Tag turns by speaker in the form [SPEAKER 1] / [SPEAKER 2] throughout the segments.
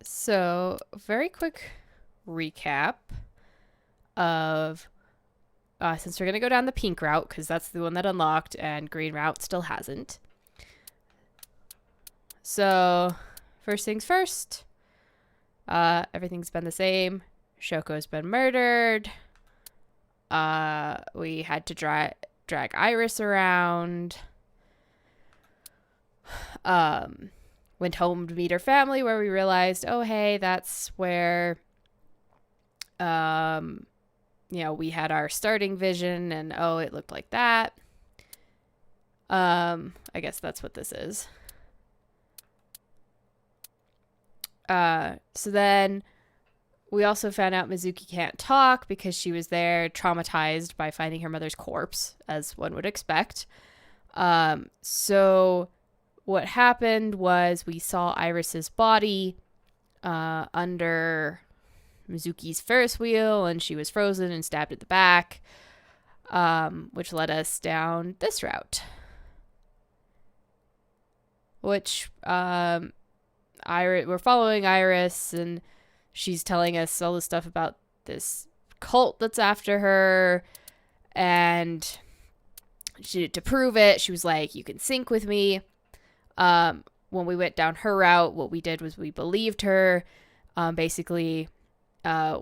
[SPEAKER 1] So, very quick recap of since we're going to go down the pink route because that's the one that unlocked and green route still hasn't. So, first things first, everything's been the same. Shoko's been murdered. We had to drag Iris around. Went home to meet her family where we realized, oh, hey, that's where, we had our starting vision and, oh, it looked like that. I guess that's what this is. So then we also found out Mizuki can't talk because she was there traumatized by finding her mother's corpse, as one would expect. So what happened was we saw Iris's body under Mizuki's Ferris wheel, and she was frozen and stabbed at the back, which led us down this route. Which we're following Iris, and she's telling us all this stuff about this cult that's after her, and to prove it, she was like, "You can sync with me." When we went down her route, what we did was we believed her. Basically,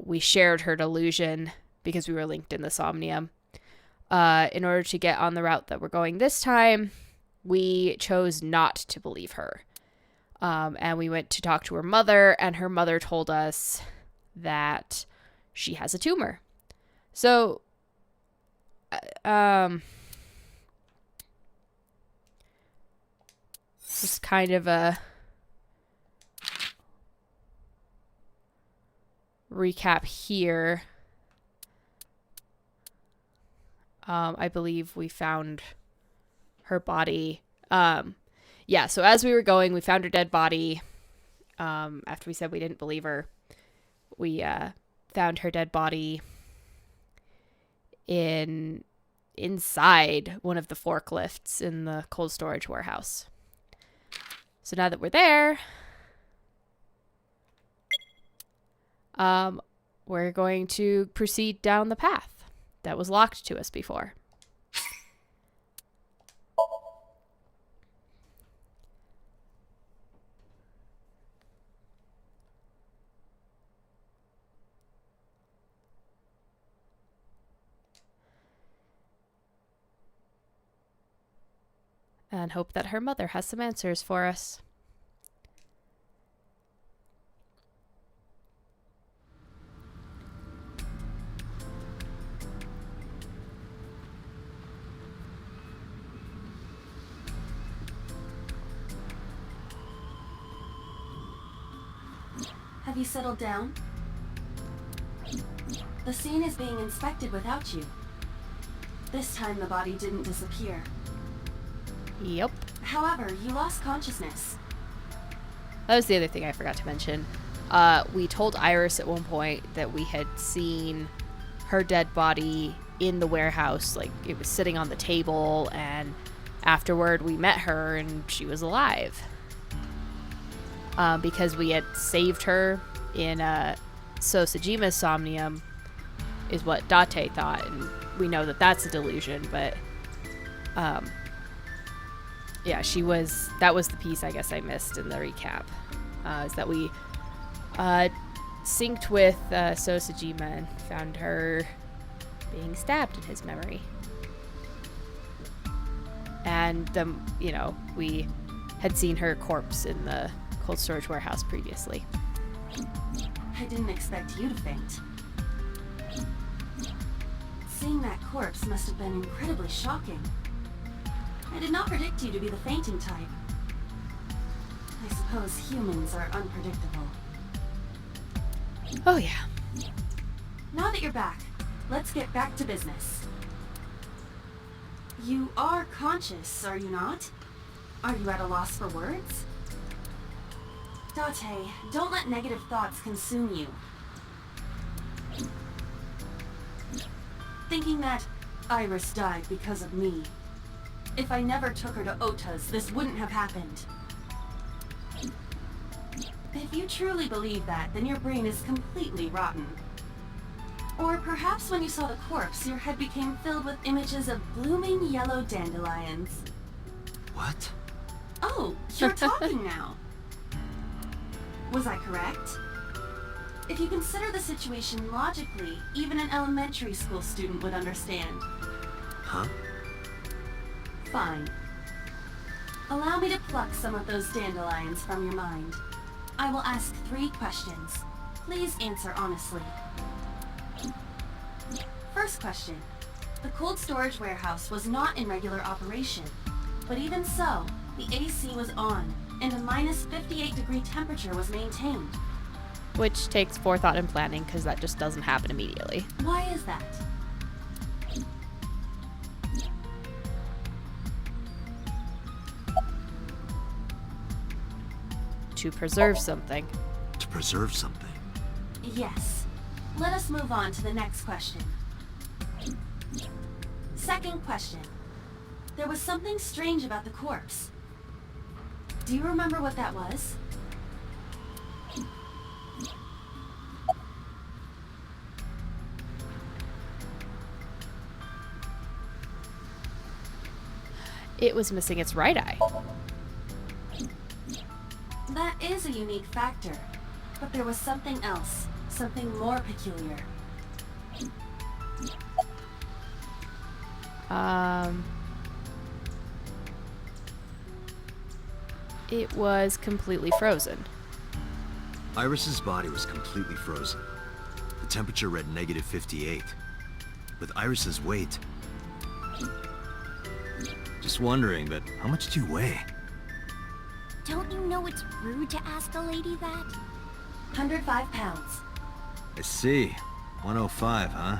[SPEAKER 1] we shared her delusion because we were linked in the Somnium. In order to get on the route that we're going this time, we chose not to believe her. And we went to talk to her mother, and her mother told us that she has a tumor. So, just kind of a recap here. I believe we found her body. So as we were going, we found her dead body. After we said we didn't believe her, we found her dead body inside one of the forklifts in the cold storage warehouse. So now that we're there, we're going to proceed down the path that was locked to us before. And hope that her mother has some answers for us.
[SPEAKER 2] Have you settled down? The scene is being inspected without you. This time the body didn't disappear.
[SPEAKER 1] Yep.
[SPEAKER 2] However, you lost consciousness.
[SPEAKER 1] That was the other thing I forgot to mention. We told Iris at one point that we had seen her dead body in the warehouse. Like, it was sitting on the table, and afterward we met her and she was alive. Because we had saved her in Sosajima's Somnium, is what Date thought, and we know that that's a delusion, but yeah, that was the piece I guess I missed in the recap, is that we synced with Sosajima and found her being stabbed in his memory. And we had seen her corpse in the cold storage warehouse previously.
[SPEAKER 2] I didn't expect you to faint. Seeing that corpse must have been incredibly shocking. I did not predict you to be the fainting type. I suppose humans are unpredictable.
[SPEAKER 1] Oh yeah.
[SPEAKER 2] Now that you're back, let's get back to business. You are conscious, are you not? Are you at a loss for words? Date, don't let negative thoughts consume you. Thinking that Iris died because of me. If I never took her to Ota's, this wouldn't have happened. If If you truly believe that, then your brain is completely rotten. Or perhaps when you saw the corpse, your head became filled with images of blooming yellow dandelions.
[SPEAKER 3] What?
[SPEAKER 2] Oh, you're talking now. Was I correct? If you consider the situation logically, even an elementary school student would understand.
[SPEAKER 3] Huh?
[SPEAKER 2] Fine. Allow me to pluck some of those dandelions from your mind. I will ask 3 questions. Please answer honestly. First question. The cold storage warehouse was not in regular operation. But even so, the AC was on, and a minus 58-degree temperature was maintained.
[SPEAKER 1] Which takes forethought and planning, because that just doesn't happen immediately.
[SPEAKER 2] Why is that?
[SPEAKER 1] To preserve something.
[SPEAKER 3] To preserve something.
[SPEAKER 2] Yes. Let us move on to the next question. Second question. There was something strange about the corpse. Do you remember what that was?
[SPEAKER 1] It was missing its right eye.
[SPEAKER 2] That is a unique factor. But there was something else. Something more peculiar.
[SPEAKER 1] It was completely frozen.
[SPEAKER 3] Iris's body was completely frozen. The temperature read negative 58. With Iris's weight... Just wondering, but how much do you weigh?
[SPEAKER 4] Don't you know it's rude to ask a lady that?
[SPEAKER 2] 105 pounds.
[SPEAKER 3] I see. 105, huh?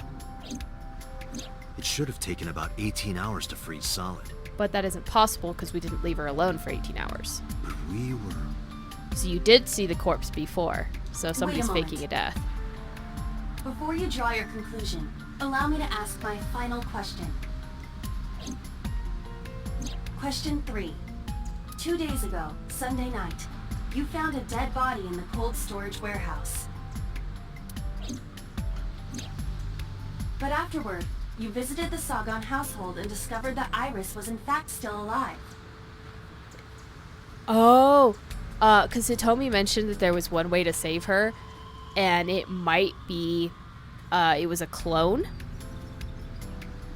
[SPEAKER 3] It should have taken about 18 hours to freeze solid.
[SPEAKER 1] But that isn't possible because we didn't leave her alone for 18 hours.
[SPEAKER 3] But we were...
[SPEAKER 1] So you did see the corpse before, so somebody's
[SPEAKER 2] moment.
[SPEAKER 1] faking a death.
[SPEAKER 2] Before you draw your conclusion, allow me to ask my final question. Question 3. 2 days ago, Sunday night, you found a dead body in the cold storage warehouse. But afterward, you visited the Sagan household and discovered that Iris was in fact still alive.
[SPEAKER 1] Oh, because Hitomi mentioned that there was one way to save her, and it might be, it was a clone.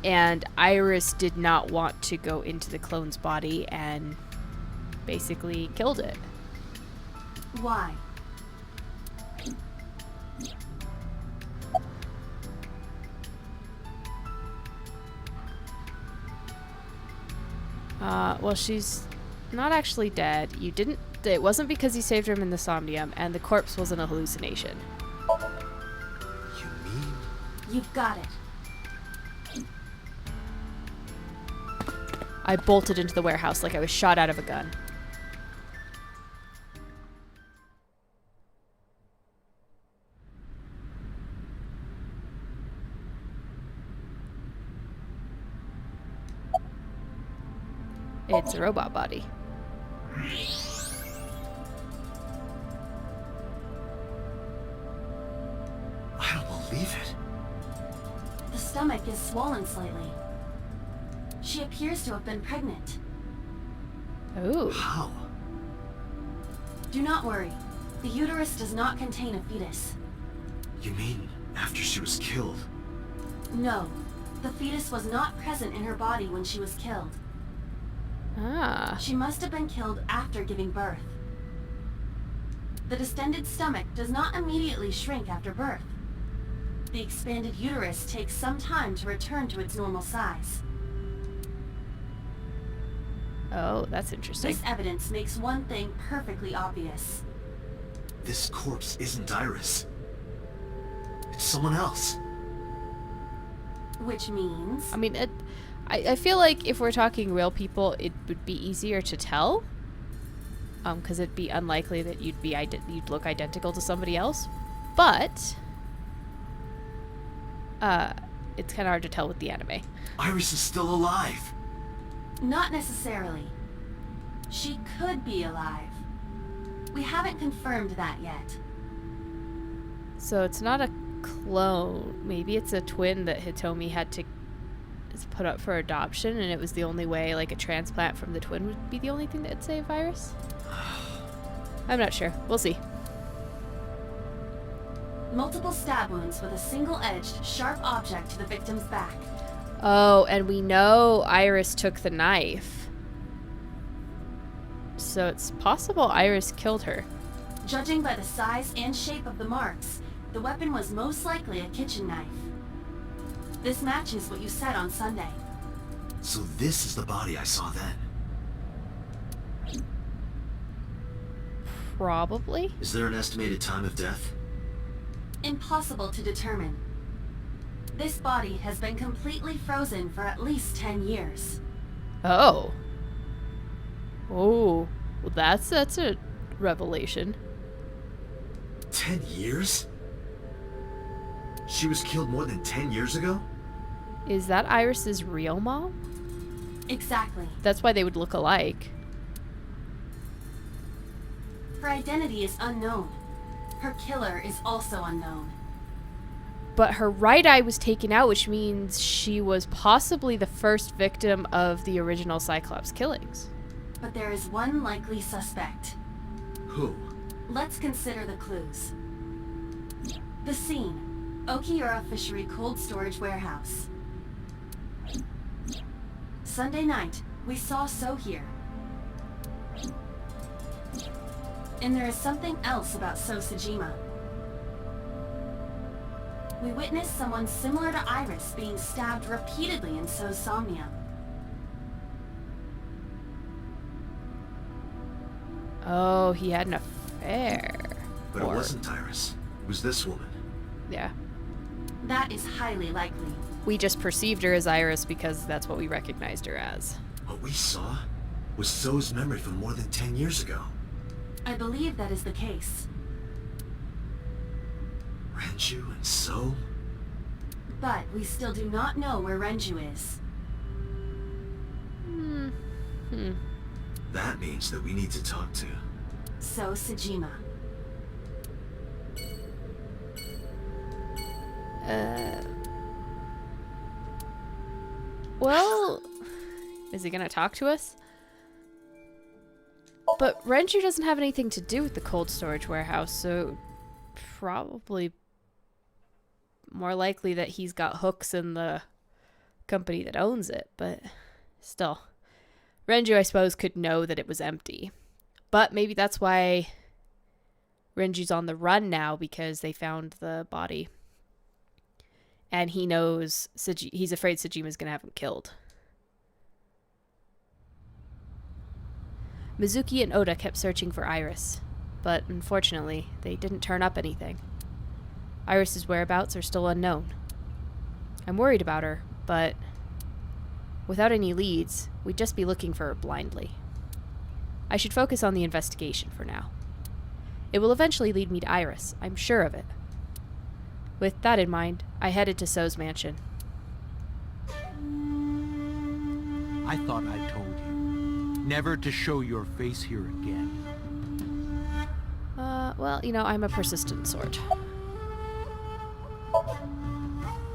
[SPEAKER 1] And Iris did not want to go into the clone's body and basically killed it.
[SPEAKER 2] Why?
[SPEAKER 3] Hmm.
[SPEAKER 1] Well, she's not actually dead. It wasn't because you saved her in the Somnium, and the corpse wasn't a hallucination.
[SPEAKER 3] You mean...
[SPEAKER 2] You've got it.
[SPEAKER 1] I bolted into the warehouse like I was shot out of a gun. It's a robot body.
[SPEAKER 3] I don't believe it.
[SPEAKER 2] The stomach is swollen slightly. She appears to have been pregnant.
[SPEAKER 1] Oh.
[SPEAKER 3] How?
[SPEAKER 2] Do not worry. The uterus does not contain a fetus.
[SPEAKER 3] You mean after she was killed?
[SPEAKER 2] No. The fetus was not present in her body when she was killed.
[SPEAKER 1] Ah.
[SPEAKER 2] She must have been killed after giving birth. The distended stomach does not immediately shrink after birth. The expanded uterus takes some time to return to its normal size.
[SPEAKER 1] Oh, that's interesting.
[SPEAKER 2] This evidence makes one thing perfectly obvious.
[SPEAKER 3] This corpse isn't Iris. It's someone else.
[SPEAKER 2] Which means...
[SPEAKER 1] I mean, I feel like if we're talking real people, it would be easier to tell. Because it'd be unlikely that you'd look identical to somebody else. But it's kind of hard to tell with the anime.
[SPEAKER 3] Iris is still alive.
[SPEAKER 2] Not necessarily. She could be alive. We haven't confirmed that yet.
[SPEAKER 1] So it's not a clone. Maybe it's a twin that Hitomi had to put up for adoption, and it was the only way, like a transplant from the twin would be the only thing that would save Iris? I'm not sure. We'll see.
[SPEAKER 2] Multiple stab wounds with a single-edged, sharp object to the victim's back.
[SPEAKER 1] Oh, and we know Iris took the knife. So it's possible Iris killed her.
[SPEAKER 2] Judging by the size and shape of the marks, the weapon was most likely a kitchen knife. This matches what you said on Sunday.
[SPEAKER 3] So this is the body I saw then.
[SPEAKER 1] Probably.
[SPEAKER 3] Is there an estimated time of death?
[SPEAKER 2] Impossible to determine. This body has been completely frozen for at least 10 years.
[SPEAKER 1] Oh. Oh. Well, that's a revelation.
[SPEAKER 3] 10 years? She was killed more than 10 years ago?
[SPEAKER 1] Is that Iris's real mom?
[SPEAKER 2] Exactly.
[SPEAKER 1] That's why they would look alike.
[SPEAKER 2] Her identity is unknown. Her killer is also unknown.
[SPEAKER 1] But her right eye was taken out, which means she was possibly the first victim of the original Cyclops killings.
[SPEAKER 2] But there is one likely suspect.
[SPEAKER 3] Who?
[SPEAKER 2] Let's consider the clues. The scene. Okiura Fishery Cold Storage Warehouse. Sunday night, we saw So here. And there is something else about So Sajima. We witnessed someone similar to Iris being stabbed repeatedly in So's Somnium.
[SPEAKER 1] Oh, he had an affair.
[SPEAKER 3] But it wasn't Iris. It was this woman.
[SPEAKER 1] Yeah.
[SPEAKER 2] That is highly likely.
[SPEAKER 1] We just perceived her as Iris because that's what we recognized her as.
[SPEAKER 3] What we saw was So's memory from more than 10 years ago.
[SPEAKER 2] I believe that is the case.
[SPEAKER 3] Renju and So?
[SPEAKER 2] But we still do not know where Renju is.
[SPEAKER 3] That means that we need to talk to...
[SPEAKER 2] So Sajima.
[SPEAKER 1] Well, is he gonna talk to us? But Renju doesn't have anything to do with the cold storage warehouse, so probably more likely that he's got hooks in the company that owns it, but still. Renju, I suppose, could know that it was empty. But maybe that's why Renju's on the run now, because they found the body. And he knows he's afraid Sajima's going to have him killed. Mizuki and Oda kept searching for Iris, but unfortunately, they didn't turn up anything. Iris's whereabouts are still unknown. I'm worried about her, but without any leads, we'd just be looking for her blindly. I should focus on the investigation for now. It will eventually lead me to Iris, I'm sure of it. With that in mind, I headed to So's mansion.
[SPEAKER 5] I thought I told you never to show your face here again.
[SPEAKER 1] Well, you know, I'm a persistent sort.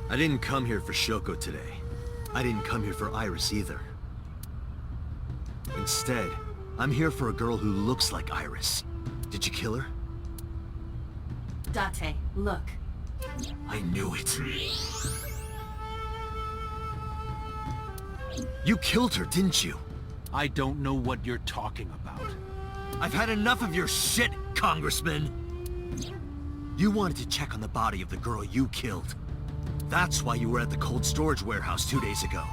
[SPEAKER 3] I didn't come here for Shoko today. I didn't come here for Iris either. Instead, I'm here for a girl who looks like Iris. Did you kill her?
[SPEAKER 2] Date, look.
[SPEAKER 3] I knew it. You killed her, didn't you?
[SPEAKER 5] I don't know what you're talking about.
[SPEAKER 3] I've had enough of your shit, Congressman! You wanted to check on the body of the girl you killed. That's why you were at the cold storage warehouse 2 days ago.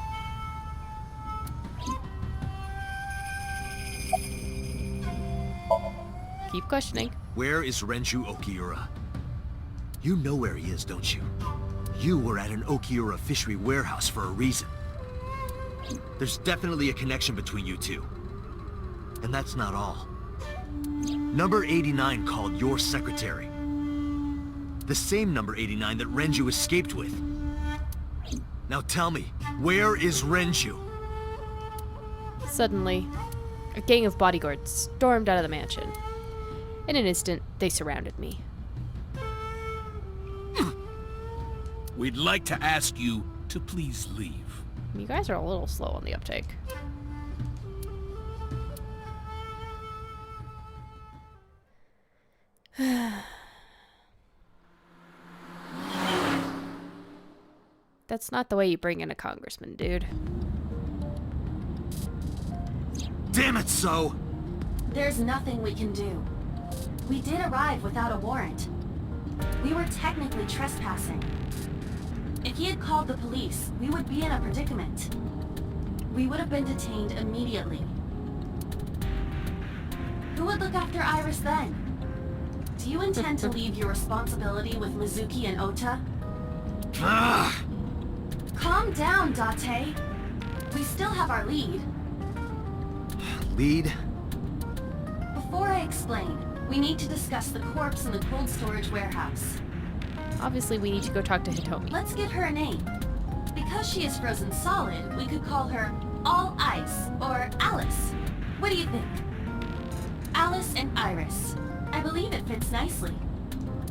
[SPEAKER 1] Keep questioning.
[SPEAKER 3] Where is Renju Okiura? You know where he is, don't you? You were at an Okiura fishery warehouse for a reason. There's definitely a connection between you two. And that's not all. Number 89 called your secretary. The same number 89 that Renju escaped with. Now tell me, where is Renju?
[SPEAKER 1] Suddenly, a gang of bodyguards stormed out of the mansion. In an instant, they surrounded me.
[SPEAKER 6] We'd like to ask you to please leave.
[SPEAKER 1] You guys are a little slow on the uptake. That's not the way you bring in a congressman, dude.
[SPEAKER 3] Damn it, So!
[SPEAKER 2] There's nothing we can do. We did arrive without a warrant. We were technically trespassing. If he had called the police, we would be in a predicament. We would have been detained immediately. Who would look after Iris then? Do you intend to leave your responsibility with Mizuki and Ota?
[SPEAKER 3] Ugh!
[SPEAKER 2] Calm down, Date. We still have our lead.
[SPEAKER 3] Lead?
[SPEAKER 2] Before I explain, we need to discuss the corpse in the cold storage warehouse.
[SPEAKER 1] Obviously, we need to go talk to Hitomi.
[SPEAKER 2] Let's give her a name. Because she is frozen solid, we could call her All Ice or Alice. What do you think? Alice and Iris. I believe it fits nicely.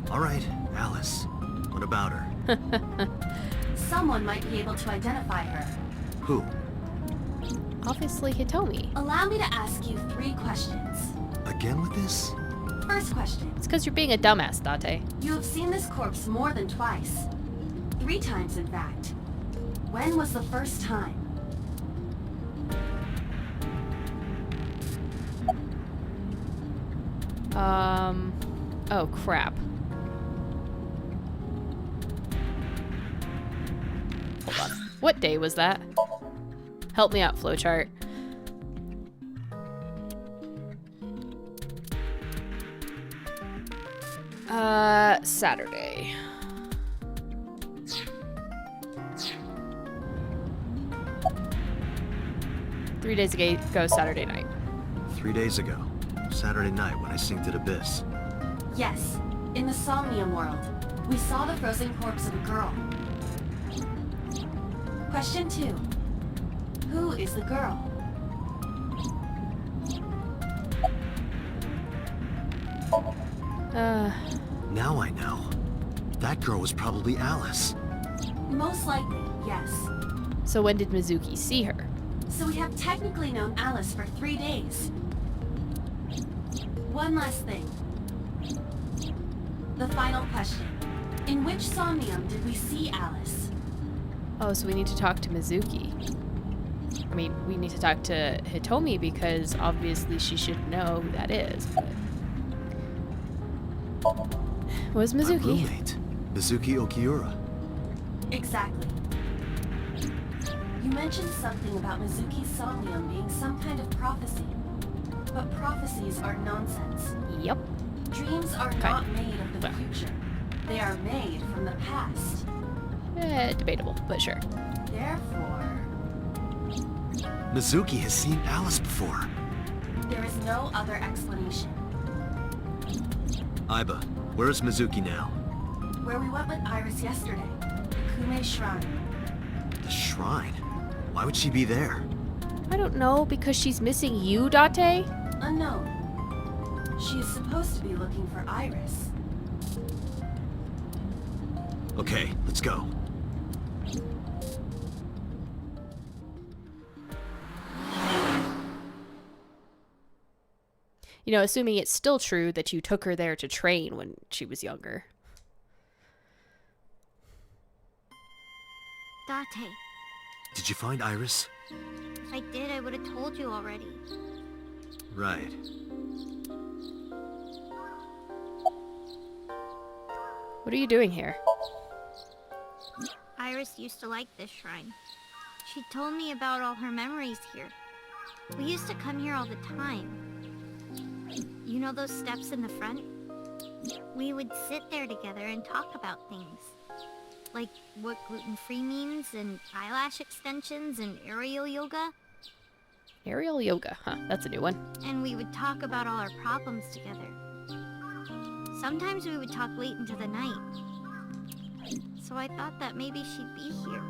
[SPEAKER 3] Alright, Alice. What about her?
[SPEAKER 2] Someone might be able to identify her.
[SPEAKER 3] Who?
[SPEAKER 1] Obviously, Hitomi.
[SPEAKER 2] Allow me to ask you 3 questions.
[SPEAKER 3] Again with this?
[SPEAKER 2] First question.
[SPEAKER 1] It's because you're being a dumbass, Date.
[SPEAKER 2] You have seen this corpse more than twice. 3 times, in fact. When was the first time?
[SPEAKER 1] Oh crap. Hold on. What day was that? Help me out, flowchart. Saturday. Three days ago, Saturday night.
[SPEAKER 3] 3 days ago. Saturday night when I synced at Abyss.
[SPEAKER 2] Yes, in the Somnium world. We saw the frozen corpse of a girl. Question 2. Who is the girl?
[SPEAKER 3] Now I know. That girl was probably Alice.
[SPEAKER 2] Most likely, yes.
[SPEAKER 1] So when did Mizuki see her?
[SPEAKER 2] So we have technically known Alice for 3 days. One last thing. The final question. In which Somnium did we see Alice?
[SPEAKER 1] Oh, so we need to talk to Mizuki. I mean, we need to talk to Hitomi because obviously she should know who that is. But... Was
[SPEAKER 3] My
[SPEAKER 1] Mizuki?
[SPEAKER 3] roommate, Mizuki Okiura.
[SPEAKER 2] Exactly. You mentioned something about Mizuki's Somnium being some kind of prophecy. But prophecies are nonsense.
[SPEAKER 1] Yep.
[SPEAKER 2] Dreams are not made of the future. They are made from the past.
[SPEAKER 1] Debatable, but sure.
[SPEAKER 2] Therefore,
[SPEAKER 3] Mizuki has seen Alice before.
[SPEAKER 2] there is no other explanation.
[SPEAKER 3] Aiba, where is Mizuki now?
[SPEAKER 2] Where we went with Iris yesterday, the Kume Shrine.
[SPEAKER 3] The shrine? Why would she be there?
[SPEAKER 1] I don't know, because she's missing you, Date?
[SPEAKER 2] Unknown. She is supposed to be looking for Iris.
[SPEAKER 3] Okay, let's go.
[SPEAKER 1] You know, assuming it's still true that you took her there to train when she was younger.
[SPEAKER 4] Date,
[SPEAKER 3] Did you find Iris?
[SPEAKER 4] if I did, I would have told you already.
[SPEAKER 3] Right.
[SPEAKER 1] What are you doing here?
[SPEAKER 4] Iris used to like this shrine. She told me about all her memories here. We used to come here all the time. You know those steps in the front? We would sit there together and talk about things. Like what gluten-free means, and eyelash extensions, and aerial yoga.
[SPEAKER 1] Aerial yoga, huh? That's a new one.
[SPEAKER 4] And we would talk about all our problems together. Sometimes we would talk late into the night. So I thought that maybe she'd be here.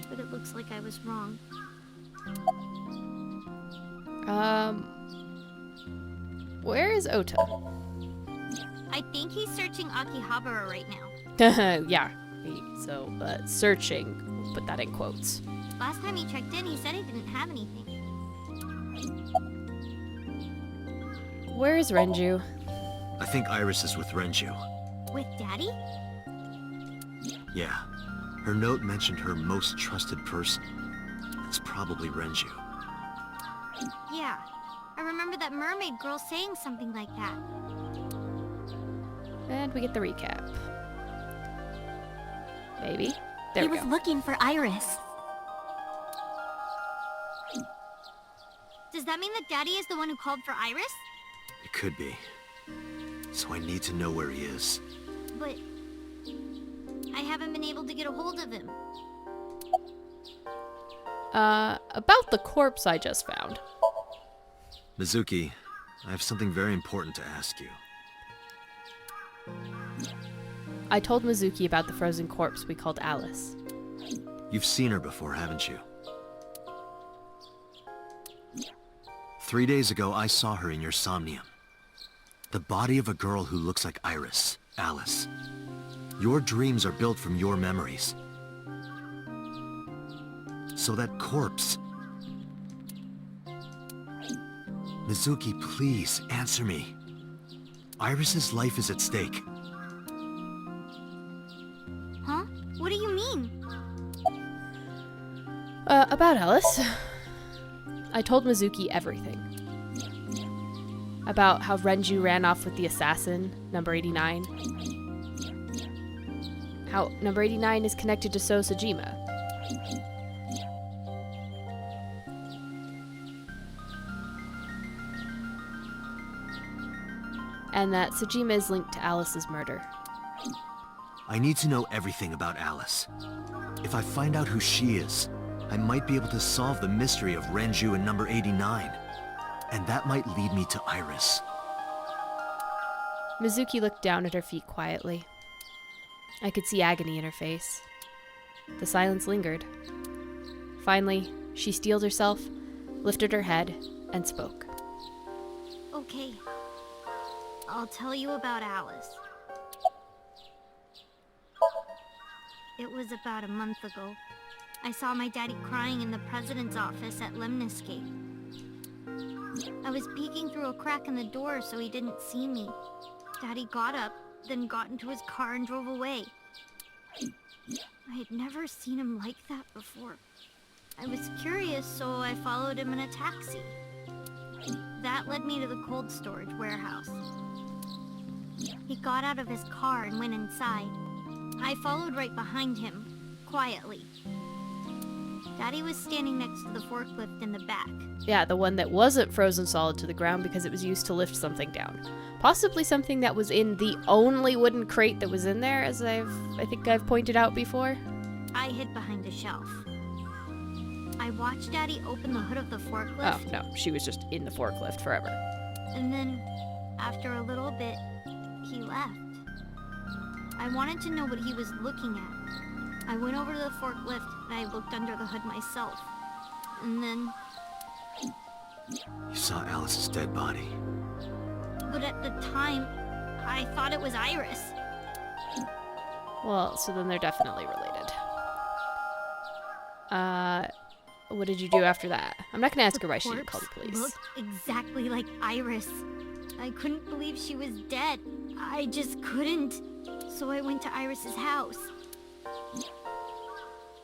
[SPEAKER 4] But it looks like I was wrong.
[SPEAKER 1] Where is Ota?
[SPEAKER 4] I think he's searching Akihabara right now.
[SPEAKER 1] Yeah. So, searching. We'll put that in quotes.
[SPEAKER 4] Last time he checked in, he said he didn't have anything.
[SPEAKER 1] Where is Renju?
[SPEAKER 3] I think Iris is with Renju.
[SPEAKER 4] With Daddy?
[SPEAKER 3] Yeah. Her note mentioned her most trusted person. It's probably Renju.
[SPEAKER 4] Yeah. I remember that mermaid girl saying something like that.
[SPEAKER 1] And we get the recap. Maybe. There
[SPEAKER 2] He
[SPEAKER 1] we
[SPEAKER 2] was
[SPEAKER 1] go.
[SPEAKER 2] looking for Iris.
[SPEAKER 4] Does that mean that Daddy is the one who called for Iris?
[SPEAKER 3] It could be. So I need to know where he is.
[SPEAKER 4] But I haven't been able to get a hold of him.
[SPEAKER 1] About the corpse I just found.
[SPEAKER 3] Mizuki, I have something very important to ask you.
[SPEAKER 1] I told Mizuki about the frozen corpse we called Alice.
[SPEAKER 3] You've seen her before, haven't you? 3 days ago, I saw her in your Somnium. The body of a girl who looks like Iris, Alice. Your dreams are built from your memories. So that corpse... Mizuki, please, answer me. Iris's life is at stake.
[SPEAKER 4] Huh? What do you mean?
[SPEAKER 1] About Alice. I told Mizuki everything. About how Renju ran off with the assassin, number 89. How number 89 is connected to So Sajima. And that Sajima is linked to Alice's murder.
[SPEAKER 3] I need to know everything about Alice. If I find out who she is, I might be able to solve the mystery of Renju and number 89. And that might lead me to Iris.
[SPEAKER 1] Mizuki looked down at her feet quietly. I could see agony in her face. The silence lingered. Finally, she steeled herself, lifted her head, and spoke.
[SPEAKER 4] Okay. I'll tell you about Alice. It was about a month ago. I saw my daddy crying in the president's office at Lemniscate. I was peeking through a crack in the door so he didn't see me. Daddy got up, then got into his car and drove away. I had never seen him like that before. I was curious, so I followed him in a taxi. That led me to the cold storage warehouse. He got out of his car and went inside. I followed right behind him, quietly. Daddy was standing next to the forklift in the back.
[SPEAKER 1] Yeah, the one that wasn't frozen solid to the ground because it was used to lift something down. Possibly something that was in the only wooden crate that was in there, as I think I've pointed out before.
[SPEAKER 4] I hid behind a shelf. I watched Daddy open the hood of the
[SPEAKER 1] Oh,
[SPEAKER 4] forklift,
[SPEAKER 1] no, she was just in the forklift forever.
[SPEAKER 4] and then, after a little bit, he left. I wanted to know what he was looking at. I went over to the forklift and I looked under the hood myself. And then,
[SPEAKER 3] You saw Alice's dead body.
[SPEAKER 4] but at the time, I thought it was Iris.
[SPEAKER 1] Well, so then they're definitely related. What did you do after that? I'm not gonna ask her why she didn't call the
[SPEAKER 4] Corpse
[SPEAKER 1] police.
[SPEAKER 4] looked exactly like Iris. I couldn't believe she was dead. I just couldn't. So I went to Iris's house.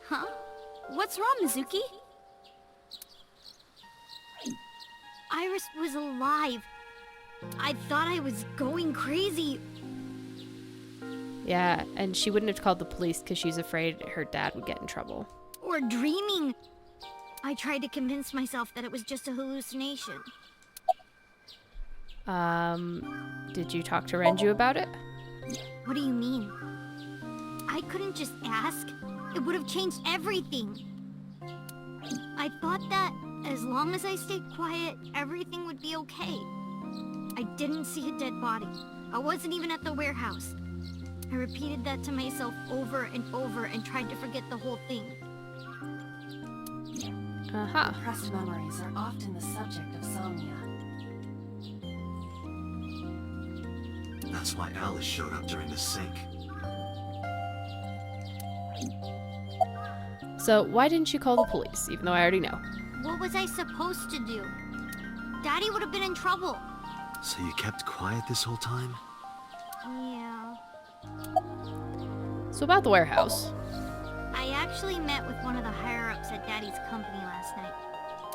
[SPEAKER 2] Huh? What's wrong, Mizuki?
[SPEAKER 4] Iris was alive. I thought I was going crazy.
[SPEAKER 1] Yeah, and she wouldn't have called the police because she's afraid her dad would get in trouble.
[SPEAKER 4] Or dreaming. I tried to convince myself that it was just a hallucination.
[SPEAKER 1] Did you talk to Renju about it?
[SPEAKER 4] What do you mean? I couldn't just ask. It would have changed everything. I thought that as long as I stayed quiet, everything would be okay. I didn't see a dead body. I wasn't even at the warehouse. I repeated that to myself over and over and tried to forget the whole thing.
[SPEAKER 1] Uh-huh.
[SPEAKER 2] Repressed memories are often the subject of somnia.
[SPEAKER 3] That's why Alice showed up during the sync.
[SPEAKER 1] So why didn't you call the police, even though I already know?
[SPEAKER 4] What was I supposed to do? Daddy would have been in trouble.
[SPEAKER 3] So you kept quiet this whole time?
[SPEAKER 4] Yeah.
[SPEAKER 1] So about the warehouse.
[SPEAKER 4] I actually met with one of the higher-ups at Daddy's company last night,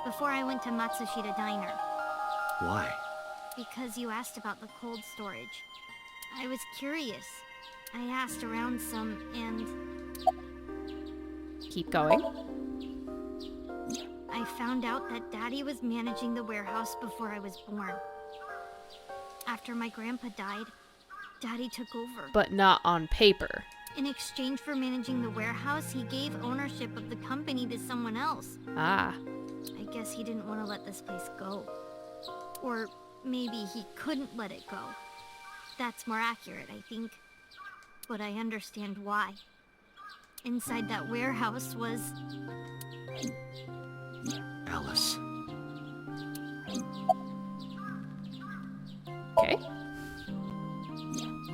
[SPEAKER 4] before I went to Matsushita Diner.
[SPEAKER 3] Why?
[SPEAKER 4] Because you asked about the cold storage. I was curious. I asked around some, and
[SPEAKER 1] Keep going.
[SPEAKER 4] I found out that Daddy was managing the warehouse before I was born. After my grandpa died, Daddy took over.
[SPEAKER 1] But not on paper.
[SPEAKER 4] In exchange for managing the warehouse, he gave ownership of the company to someone else.
[SPEAKER 1] Ah.
[SPEAKER 4] I guess he didn't want to let this place go. Or maybe he couldn't let it go. That's more accurate, I think. But I understand why. Inside that warehouse was...
[SPEAKER 3] Alice.
[SPEAKER 1] Okay.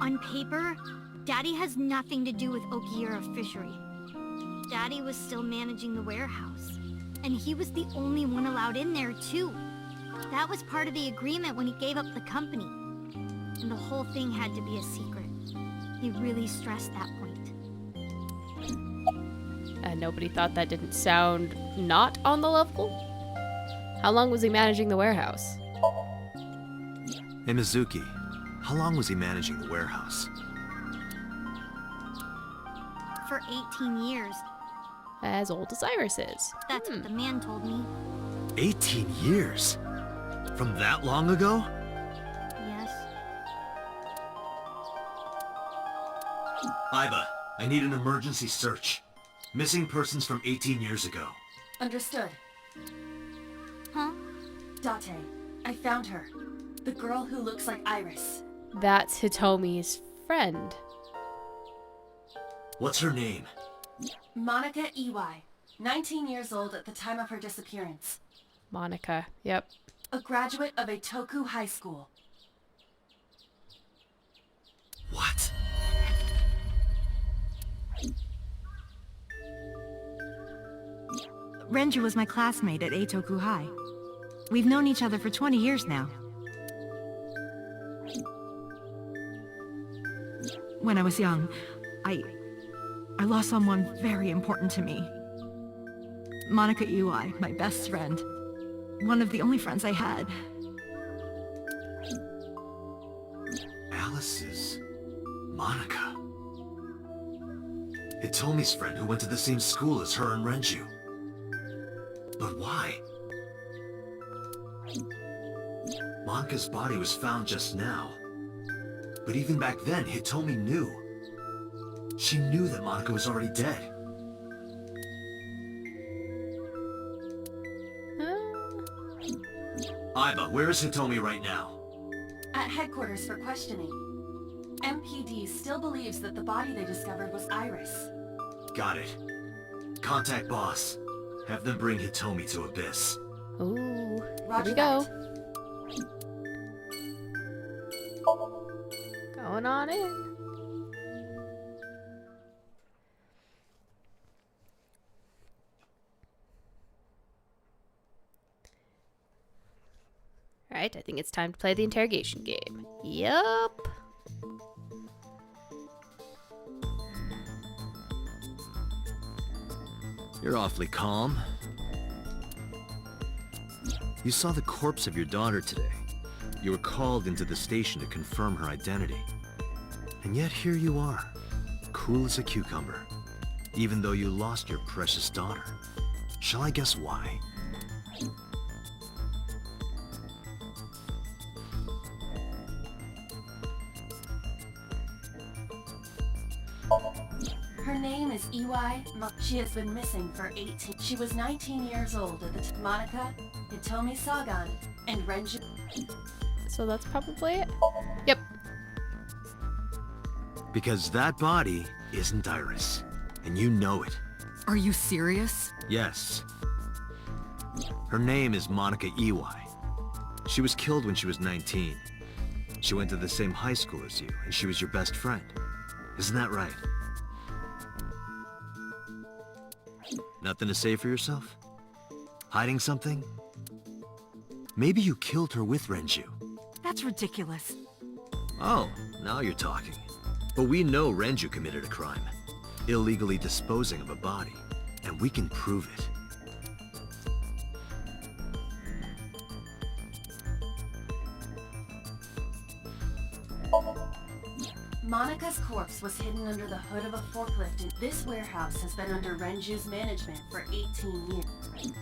[SPEAKER 4] On paper, Daddy has nothing to do with Okiura Fishery. Daddy was still managing the warehouse. And he was the only one allowed in there, too. That was part of the agreement when he gave up the company. And the whole thing had to be a secret. He really stressed that point.
[SPEAKER 1] And nobody thought that didn't sound not on the level? How long was he managing the warehouse?
[SPEAKER 3] Hey, Mizuki. How long was he managing the warehouse?
[SPEAKER 4] For 18 years.
[SPEAKER 1] As old as Iris is.
[SPEAKER 4] That's what the man told me.
[SPEAKER 3] 18 years? From that long ago?
[SPEAKER 4] Yes.
[SPEAKER 3] Iba, I need an emergency search. Missing persons from 18 years ago.
[SPEAKER 2] Understood.
[SPEAKER 4] Huh?
[SPEAKER 2] Date, I found her. The girl who looks like Iris.
[SPEAKER 1] That's Hitomi's friend.
[SPEAKER 3] What's her name?
[SPEAKER 2] Monica Iwai. 19 years old at the time of her disappearance.
[SPEAKER 1] Monica. Yep.
[SPEAKER 2] A graduate of Eitoku High School.
[SPEAKER 3] What?
[SPEAKER 7] Renju was my classmate at Eitoku High. We've known each other for 20 years now. When I was young, I lost someone very important to me. Monica Iwai, my best friend. One of the only friends I had.
[SPEAKER 3] Alice is... Monica. Hitomi's friend who went to the same school as her and Renju. But why? Monica's body was found just now. But even back then, Hitomi knew. She knew that Monica was already dead. Iba, where is Hitomi right now?
[SPEAKER 2] At headquarters for questioning. MPD still believes that the body they discovered was Iris.
[SPEAKER 3] Got it. Contact boss. Have them bring Hitomi to Abyss.
[SPEAKER 1] Ooh. Here
[SPEAKER 2] Roger
[SPEAKER 1] we go.
[SPEAKER 2] that.
[SPEAKER 1] Going on in. Alright, I think it's time to play the interrogation game. Yup.
[SPEAKER 3] You're awfully calm. You saw the corpse of your daughter today. You were called into the station to confirm her identity. And yet here you are, cool as a cucumber, even though you lost your precious daughter. Shall I guess why?
[SPEAKER 2] Her name is Iwai. She has been missing for 18. She was 19 years old at the time. Monica, Hitomi Sagan, and Renju.
[SPEAKER 1] So that's probably it. Yep.
[SPEAKER 3] Because that body isn't Iris, and you know it.
[SPEAKER 7] Are you serious?
[SPEAKER 3] Yes. Her name is Monica Iwai. She was killed when she was 19. She went to the same high school as you, and she was your best friend. Isn't that right? Nothing to say for yourself? Hiding something? Maybe you killed her with Renju.
[SPEAKER 7] That's ridiculous.
[SPEAKER 3] Oh, now you're talking. But we know Renju committed a crime. Illegally disposing of a body. And we can prove it.
[SPEAKER 2] Monika's corpse was hidden under the hood of a forklift, and this warehouse has been under Renju's management for 18 years.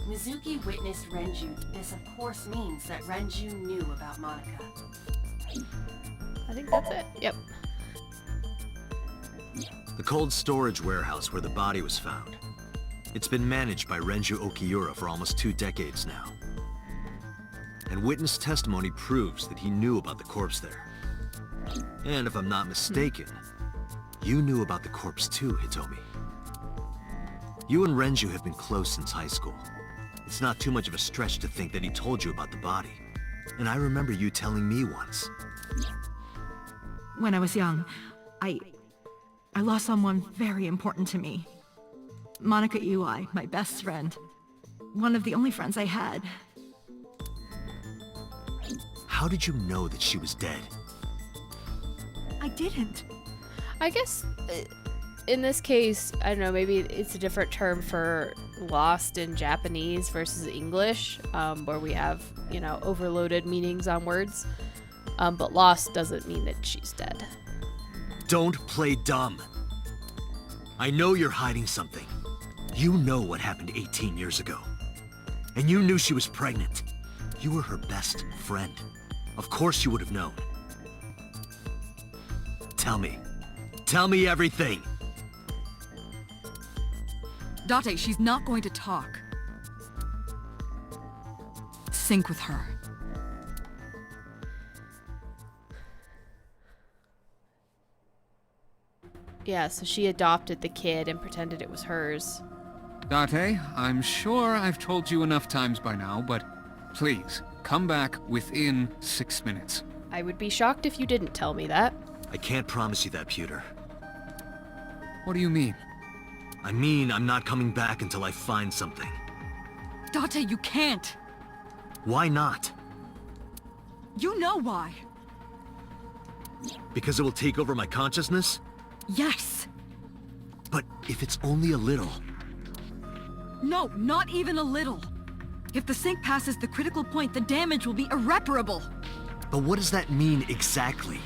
[SPEAKER 2] Mizuki witnessed Renju. This, of course, means that Renju knew about Monika.
[SPEAKER 1] I think that's it. Yep.
[SPEAKER 3] The cold storage warehouse where the body was found. It's been managed by Renju Okiura for almost 2 decades now. And witness testimony proves that he knew about the corpse there. And if I'm not mistaken, you knew about the corpse too, Hitomi. You and Renju have been close since high school. It's not too much of a stretch to think that he told you about the body. And I remember you telling me once.
[SPEAKER 7] When I was young, I lost someone very important to me. Monika Ui, my best friend. One of the only friends I had.
[SPEAKER 3] How did you know that she was dead?
[SPEAKER 7] I didn't.
[SPEAKER 1] I guess in this case, I don't know, maybe it's a different term for lost in Japanese versus English, where we have, you know, overloaded meanings on words. But lost doesn't mean that she's dead.
[SPEAKER 3] Don't play dumb. I know you're hiding something. You know what happened 18 years ago. And you knew she was pregnant. You were her best friend. Of course you would have known. Tell me. Tell me everything.
[SPEAKER 8] Date, she's not going to talk. Sync with her.
[SPEAKER 1] Yeah, so she adopted the kid and pretended it was hers.
[SPEAKER 9] Date, I'm sure I've told you enough times by now, but please, come back within 6 minutes.
[SPEAKER 1] I would be shocked if you didn't tell me that.
[SPEAKER 3] I can't promise you that, Pewter.
[SPEAKER 9] What do you mean?
[SPEAKER 3] I mean, I'm not coming back until I find something.
[SPEAKER 8] Date, you can't.
[SPEAKER 3] Why not?
[SPEAKER 8] You know why.
[SPEAKER 3] Because it will take over my consciousness?
[SPEAKER 8] Yes.
[SPEAKER 3] But if it's only a little...
[SPEAKER 8] No, not even a little. If the sync passes the critical point, the damage will be irreparable.
[SPEAKER 3] But what does that mean exactly?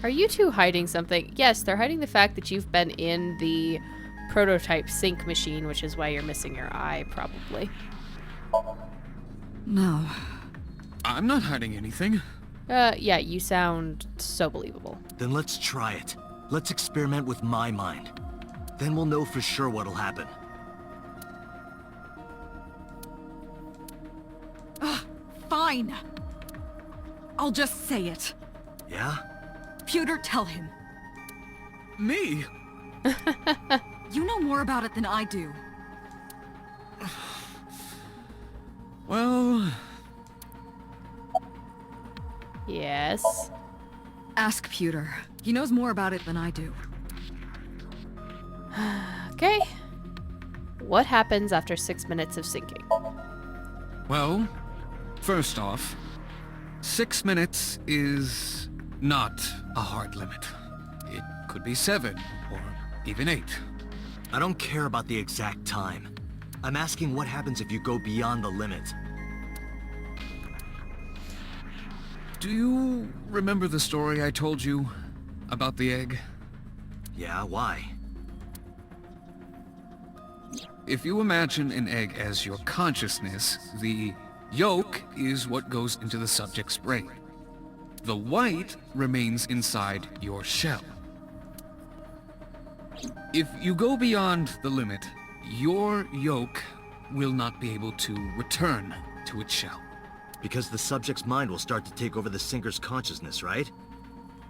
[SPEAKER 1] Are you two hiding something? Yes, they're hiding the fact that you've been in the prototype sync machine, which is why you're missing your eye, probably.
[SPEAKER 8] No.
[SPEAKER 9] I'm not hiding anything.
[SPEAKER 1] Yeah, you sound so believable.
[SPEAKER 3] Then let's try it. Let's experiment with my mind. Then we'll know for sure what'll happen.
[SPEAKER 8] Fine. I'll just say it.
[SPEAKER 3] Yeah?
[SPEAKER 8] Pewter, tell him.
[SPEAKER 9] Me?
[SPEAKER 8] You know more about it than I do.
[SPEAKER 9] Well...
[SPEAKER 1] Yes.
[SPEAKER 8] Ask Pewter. He knows more about it than I do.
[SPEAKER 1] Okay. What happens after 6 minutes of syncing?
[SPEAKER 9] Well, first off, 6 minutes is not a hard limit. It could be 7, or even 8.
[SPEAKER 3] I don't care about the exact time. I'm asking what happens if you go beyond the limit.
[SPEAKER 9] Do you remember the story I told you about the egg?
[SPEAKER 3] Yeah, why?
[SPEAKER 9] If you imagine an egg as your consciousness, the yolk is what goes into the subject's brain. The white remains inside your shell. If you go beyond the limit, your yolk will not be able to return to its shell.
[SPEAKER 3] Because the subject's mind will start to take over the sinker's consciousness, right?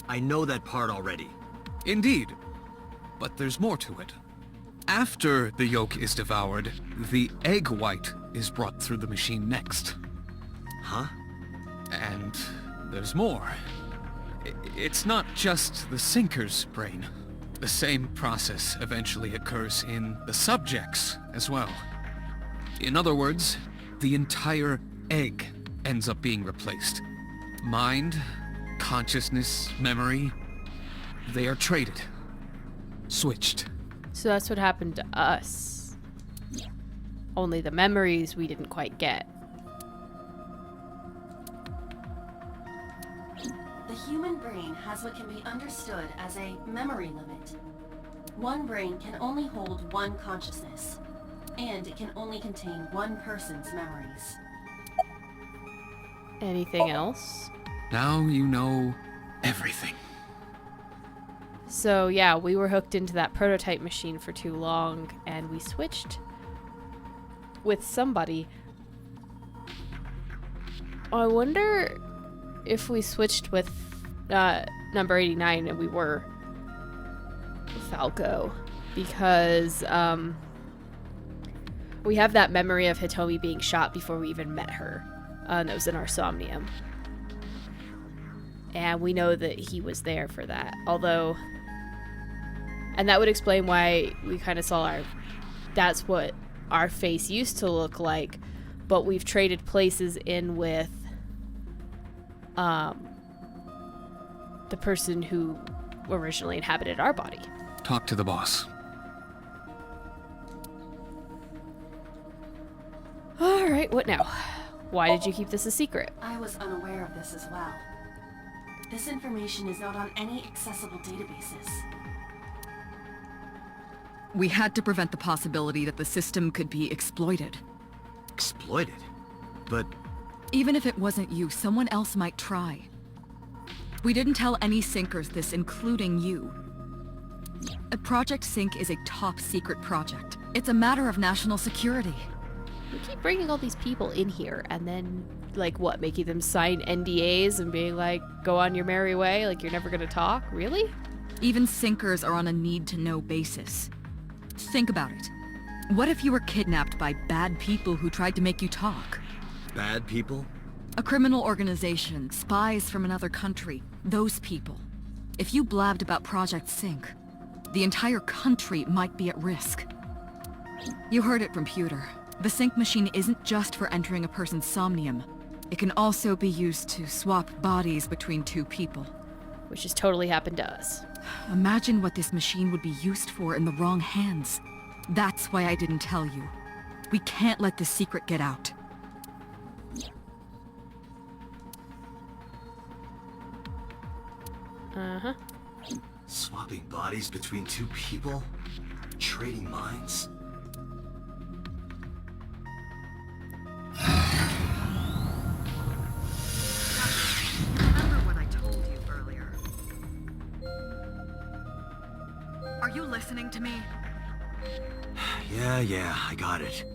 [SPEAKER 3] I know that part already.
[SPEAKER 9] Indeed, but there's more to it. After the yolk is devoured, the egg white is brought through the machine next.
[SPEAKER 3] Huh?
[SPEAKER 9] And there's more. It's not just the sinker's brain. The same process eventually occurs in the subject's as well. In other words, the entire egg ends up being replaced. Mind, consciousness, memory, they are traded. Switched.
[SPEAKER 1] So that's what happened to us. Only the memories we didn't quite get.
[SPEAKER 2] The human brain has what can be understood as a memory limit. One brain can only hold one consciousness, and it can only contain one person's memories.
[SPEAKER 1] Anything else?
[SPEAKER 9] Now you know everything.
[SPEAKER 1] So yeah, we were hooked into that prototype machine for too long, and we switched with somebody. I wonder if we switched with number 89 and we were Falco, because we have that memory of Hitomi being shot before we even met her. That was in our Somnium. And we know that he was there for that. Although, and that would explain why we kind of saw that's what our face used to look like, but we've traded places in with the person who originally inhabited our body.
[SPEAKER 9] Talk to the boss.
[SPEAKER 1] Alright, what now? Why did you keep this a secret?
[SPEAKER 2] I was unaware of this as well. This information is not on any accessible databases.
[SPEAKER 8] We had to prevent the possibility that the system could be exploited.
[SPEAKER 3] Exploited? But
[SPEAKER 8] Even if it wasn't you, someone else might try. We didn't tell any Sinkers this, including you. Project Sync is a top-secret project. It's a matter of national security.
[SPEAKER 1] We keep bringing all these people in here and then, like, what, making them sign NDAs and being like, go on your merry way, like you're never gonna talk? Really?
[SPEAKER 8] Even Sinkers are on a need-to-know basis. Think about it. What if you were kidnapped by bad people who tried to make you talk?
[SPEAKER 3] bad people?
[SPEAKER 8] A criminal organization, spies from another country, those people. If you blabbed about Project Sync, the entire country might be at risk. You heard it from Pewter. The Sync machine isn't just for entering a person's Somnium. It can also be used to swap bodies between two people.
[SPEAKER 1] Which has totally happened to us.
[SPEAKER 8] Imagine what this machine would be used for in the wrong hands. That's why I didn't tell you. We can't let this secret get out.
[SPEAKER 1] Uh-huh.
[SPEAKER 3] Swapping bodies between two people? Trading minds?
[SPEAKER 7] Remember what I told you earlier? Are you listening to me?
[SPEAKER 3] Yeah, I got it.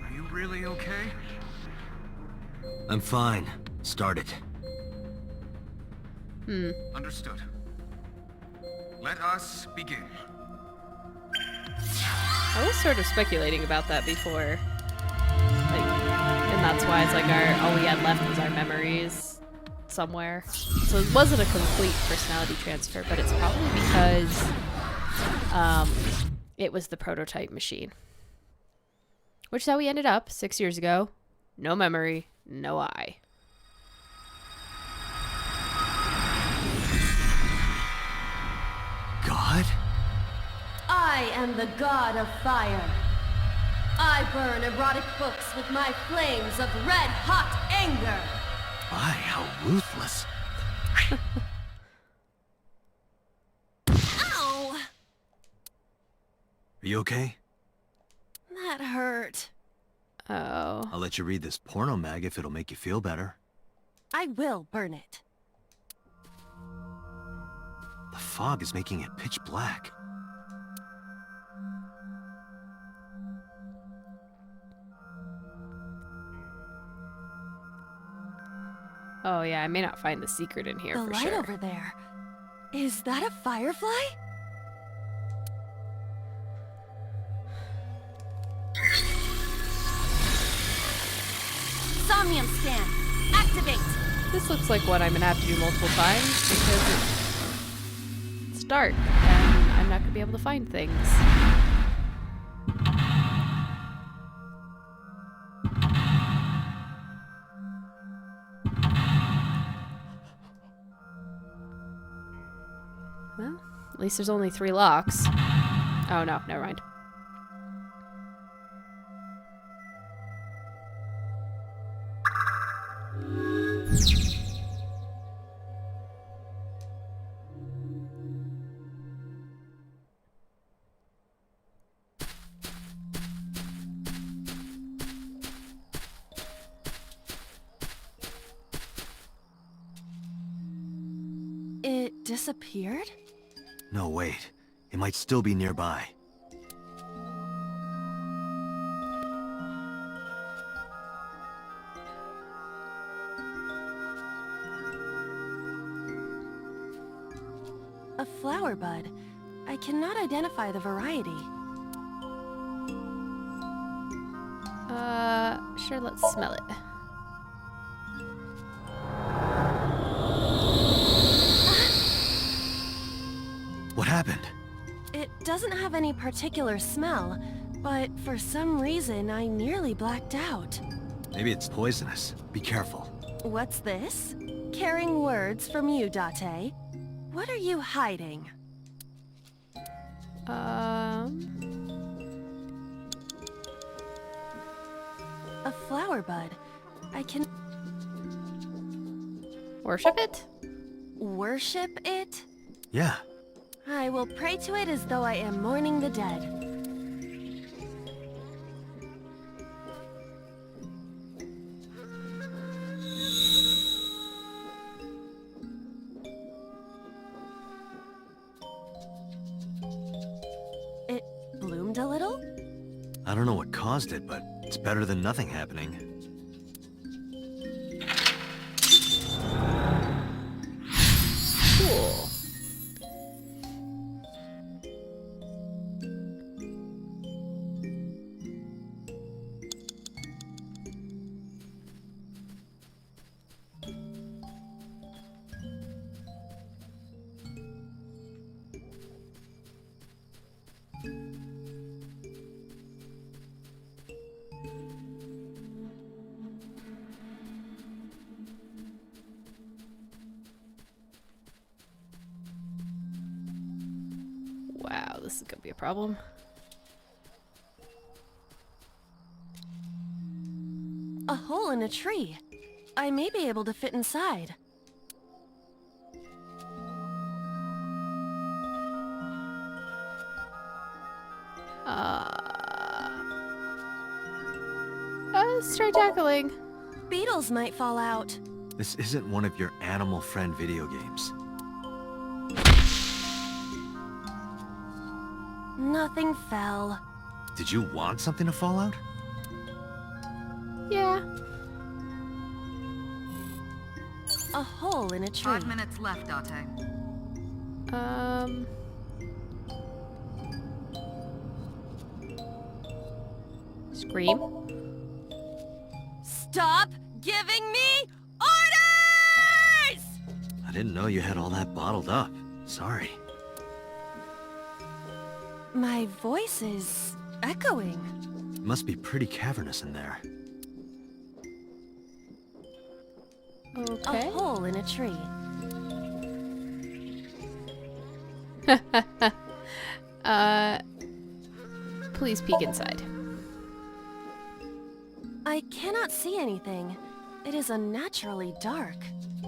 [SPEAKER 9] Are you really okay?
[SPEAKER 3] I'm fine. Start it.
[SPEAKER 9] Understood. Let us begin.
[SPEAKER 1] I was sort of speculating about that before. Like, and that's why it's like all we had left was our memories somewhere. So it wasn't a complete personality transfer, but it's probably because it was the prototype machine. Which is how we ended up 6 years ago. No memory, no eye.
[SPEAKER 3] God?
[SPEAKER 2] I am the god of fire. I burn erotic books with my flames of red-hot anger.
[SPEAKER 3] My, how ruthless.
[SPEAKER 2] Ow!
[SPEAKER 3] Are you okay?
[SPEAKER 2] That hurt.
[SPEAKER 1] Oh.
[SPEAKER 3] I'll let you read this porno mag if it'll make you feel better.
[SPEAKER 2] I will burn it.
[SPEAKER 3] The fog is making it pitch black.
[SPEAKER 1] Oh yeah, I may not find the secret in here
[SPEAKER 2] The
[SPEAKER 1] for
[SPEAKER 2] light
[SPEAKER 1] sure.
[SPEAKER 2] over there. Is that a firefly? Somnium scan. Activate.
[SPEAKER 1] This looks like what I'm gonna have to do multiple times because it's dark and I'm not gonna be able to find things. Well, at least there's only 3 locks. Oh no, never mind.
[SPEAKER 2] It disappeared?
[SPEAKER 3] No, wait. It might still be nearby.
[SPEAKER 2] A flower bud. I cannot identify the variety.
[SPEAKER 1] Sure, let's smell it.
[SPEAKER 3] What happened?
[SPEAKER 2] It doesn't have any particular smell, but for some reason I nearly blacked out.
[SPEAKER 3] Maybe it's poisonous. Be careful.
[SPEAKER 2] What's this? Caring words from you, Date. What are you hiding? A flower bud. I can
[SPEAKER 1] Worship it?
[SPEAKER 2] worship it?
[SPEAKER 3] Yeah.
[SPEAKER 2] I will pray to it as though I am mourning the dead. It bloomed a little?
[SPEAKER 3] I don't know what caused it, but it's better than nothing happening.
[SPEAKER 1] Cool. Wow, this is gonna be a problem.
[SPEAKER 2] A hole in a tree. I may be able to fit inside.
[SPEAKER 1] Let's try tackling.
[SPEAKER 2] Beetles might fall out.
[SPEAKER 3] This isn't one of your animal friend video games.
[SPEAKER 2] Nothing fell.
[SPEAKER 3] Did you want something to fall out?
[SPEAKER 1] Yeah.
[SPEAKER 2] A hole in a tree.
[SPEAKER 8] 5 minutes left, Date.
[SPEAKER 1] Scream.
[SPEAKER 2] Stop giving me orders!
[SPEAKER 3] I didn't know you had all that bottled up. Sorry.
[SPEAKER 2] My voice is echoing.
[SPEAKER 3] It must be pretty cavernous in there.
[SPEAKER 1] Okay.
[SPEAKER 2] A hole in a tree.
[SPEAKER 1] Please peek inside.
[SPEAKER 2] I cannot see anything. It is unnaturally dark.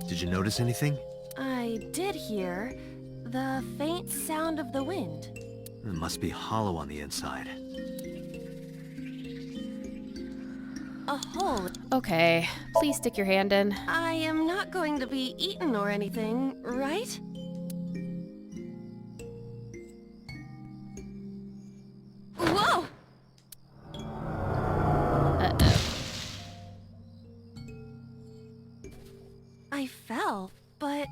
[SPEAKER 3] Did you notice anything?
[SPEAKER 2] I did hear the faint sound of the wind.
[SPEAKER 3] It must be hollow on the inside.
[SPEAKER 2] A hole.
[SPEAKER 1] Okay, please stick your hand in.
[SPEAKER 2] I am not going to be eaten or anything, right? Whoa!
[SPEAKER 1] Uh-oh.
[SPEAKER 2] I fell. But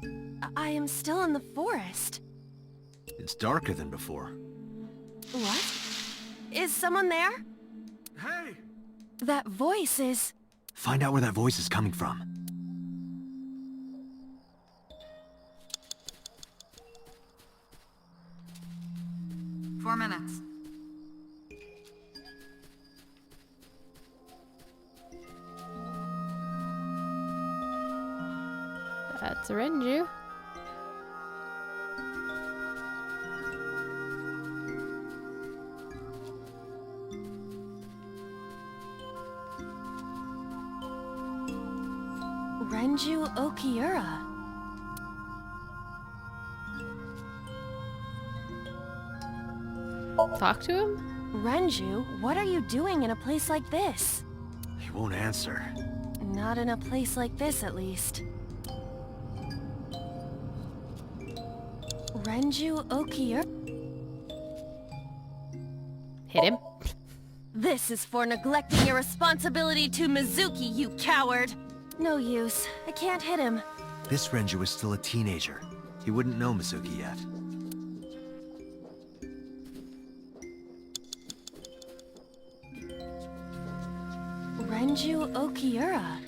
[SPEAKER 2] I am still in the forest.
[SPEAKER 3] It's darker than before.
[SPEAKER 2] What? Is someone there?
[SPEAKER 3] Hey!
[SPEAKER 2] That voice is...
[SPEAKER 3] Find out where that voice is coming from.
[SPEAKER 8] Four minutes.
[SPEAKER 1] That's Renju.
[SPEAKER 2] Renju Okiura.
[SPEAKER 1] Talk to him?
[SPEAKER 2] Renju, what are you doing in a place like this?
[SPEAKER 3] He won't answer.
[SPEAKER 2] Not in a place like this, at least. Renju Okiura.
[SPEAKER 1] Hit him.
[SPEAKER 2] This is for neglecting your responsibility to Mizuki, you coward! No use. I can't hit him.
[SPEAKER 3] This Renju is still a teenager. He wouldn't know Mizuki yet.
[SPEAKER 2] Renju Okiura.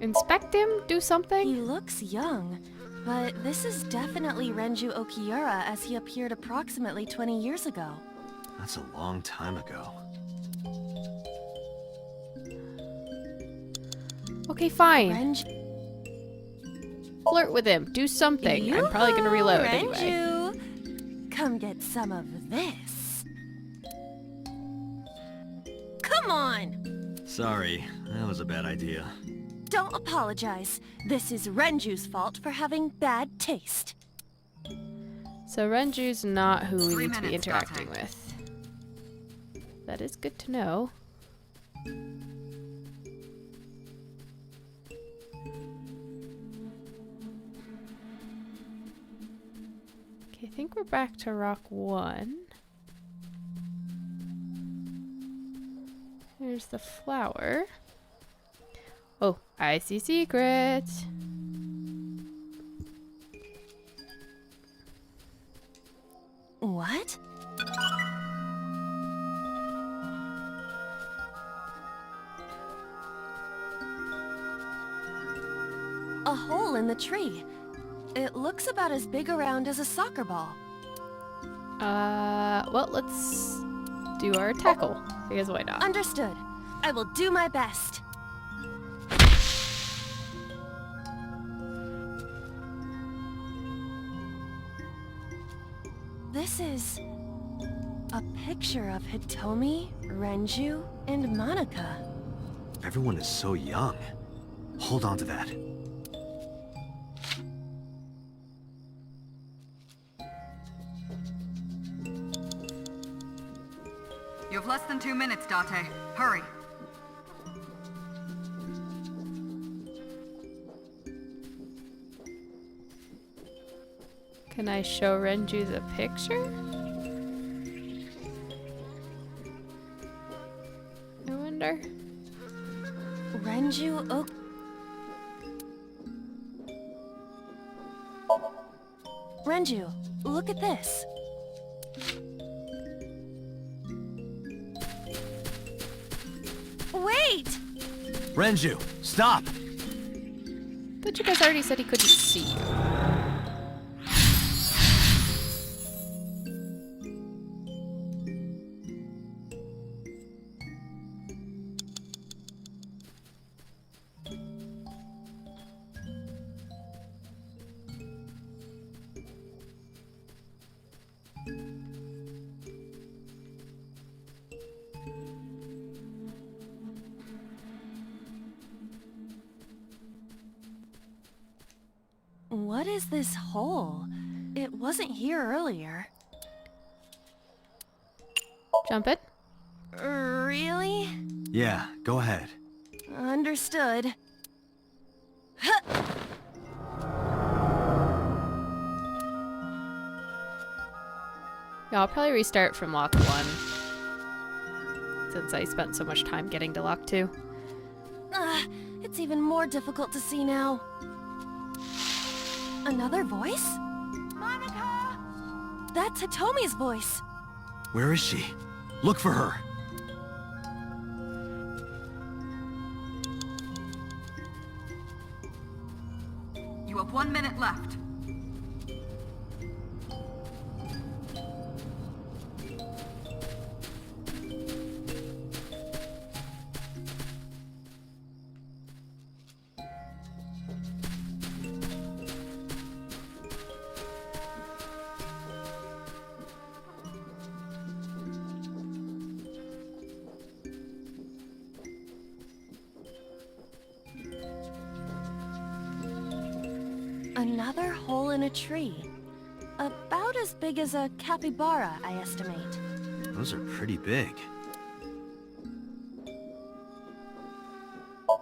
[SPEAKER 1] Inspect him? Do something?
[SPEAKER 2] He looks young, but this is definitely Renju Okiura as he appeared approximately 20 years ago.
[SPEAKER 3] That's a long time ago.
[SPEAKER 1] Okay, fine.
[SPEAKER 2] Renju...
[SPEAKER 1] Flirt with him. Do something. I'm probably gonna reload anyway.
[SPEAKER 2] Renju! Come get some of this. Come on!
[SPEAKER 3] Sorry, that was a bad idea.
[SPEAKER 2] Don't apologize. This is Renju's fault for having bad taste.
[SPEAKER 1] So Renju's not who we
[SPEAKER 8] 3
[SPEAKER 1] need to be
[SPEAKER 8] minutes,
[SPEAKER 1] interacting
[SPEAKER 8] Date.
[SPEAKER 1] with. That is good to know. Okay, I think we're back to Rock 1. There's the flower. Oh, I see secrets.
[SPEAKER 2] What? A hole in the tree. It looks about as big around as a soccer ball.
[SPEAKER 1] Well, let's do our tackle, because why not?
[SPEAKER 2] Understood. I will do my best. This is a picture of Hitomi, Renju, and Monika.
[SPEAKER 3] Everyone is so young. Hold on to that.
[SPEAKER 8] You have less than 2 minutes, Date. Hurry.
[SPEAKER 1] Can I show Renju the picture? I wonder.
[SPEAKER 2] Renju Ok... Renju, look at this. Wait!
[SPEAKER 3] Renju, stop!
[SPEAKER 1] But you guys already said he couldn't see you.
[SPEAKER 2] What is this hole? It wasn't here earlier.
[SPEAKER 1] Jump it.
[SPEAKER 2] Really?
[SPEAKER 3] Yeah, go ahead.
[SPEAKER 2] Understood. Huh.
[SPEAKER 1] Yeah, I'll probably restart from Lock 1. Since I spent so much time getting to Lock 2.
[SPEAKER 2] It's even more difficult to see now. Another voice? Monica! That's Hitomi's voice.
[SPEAKER 3] Where is she? Look for her.
[SPEAKER 8] You have 1 minute left.
[SPEAKER 2] Another hole in a tree. About as big as a capybara, I estimate.
[SPEAKER 3] Those are pretty big.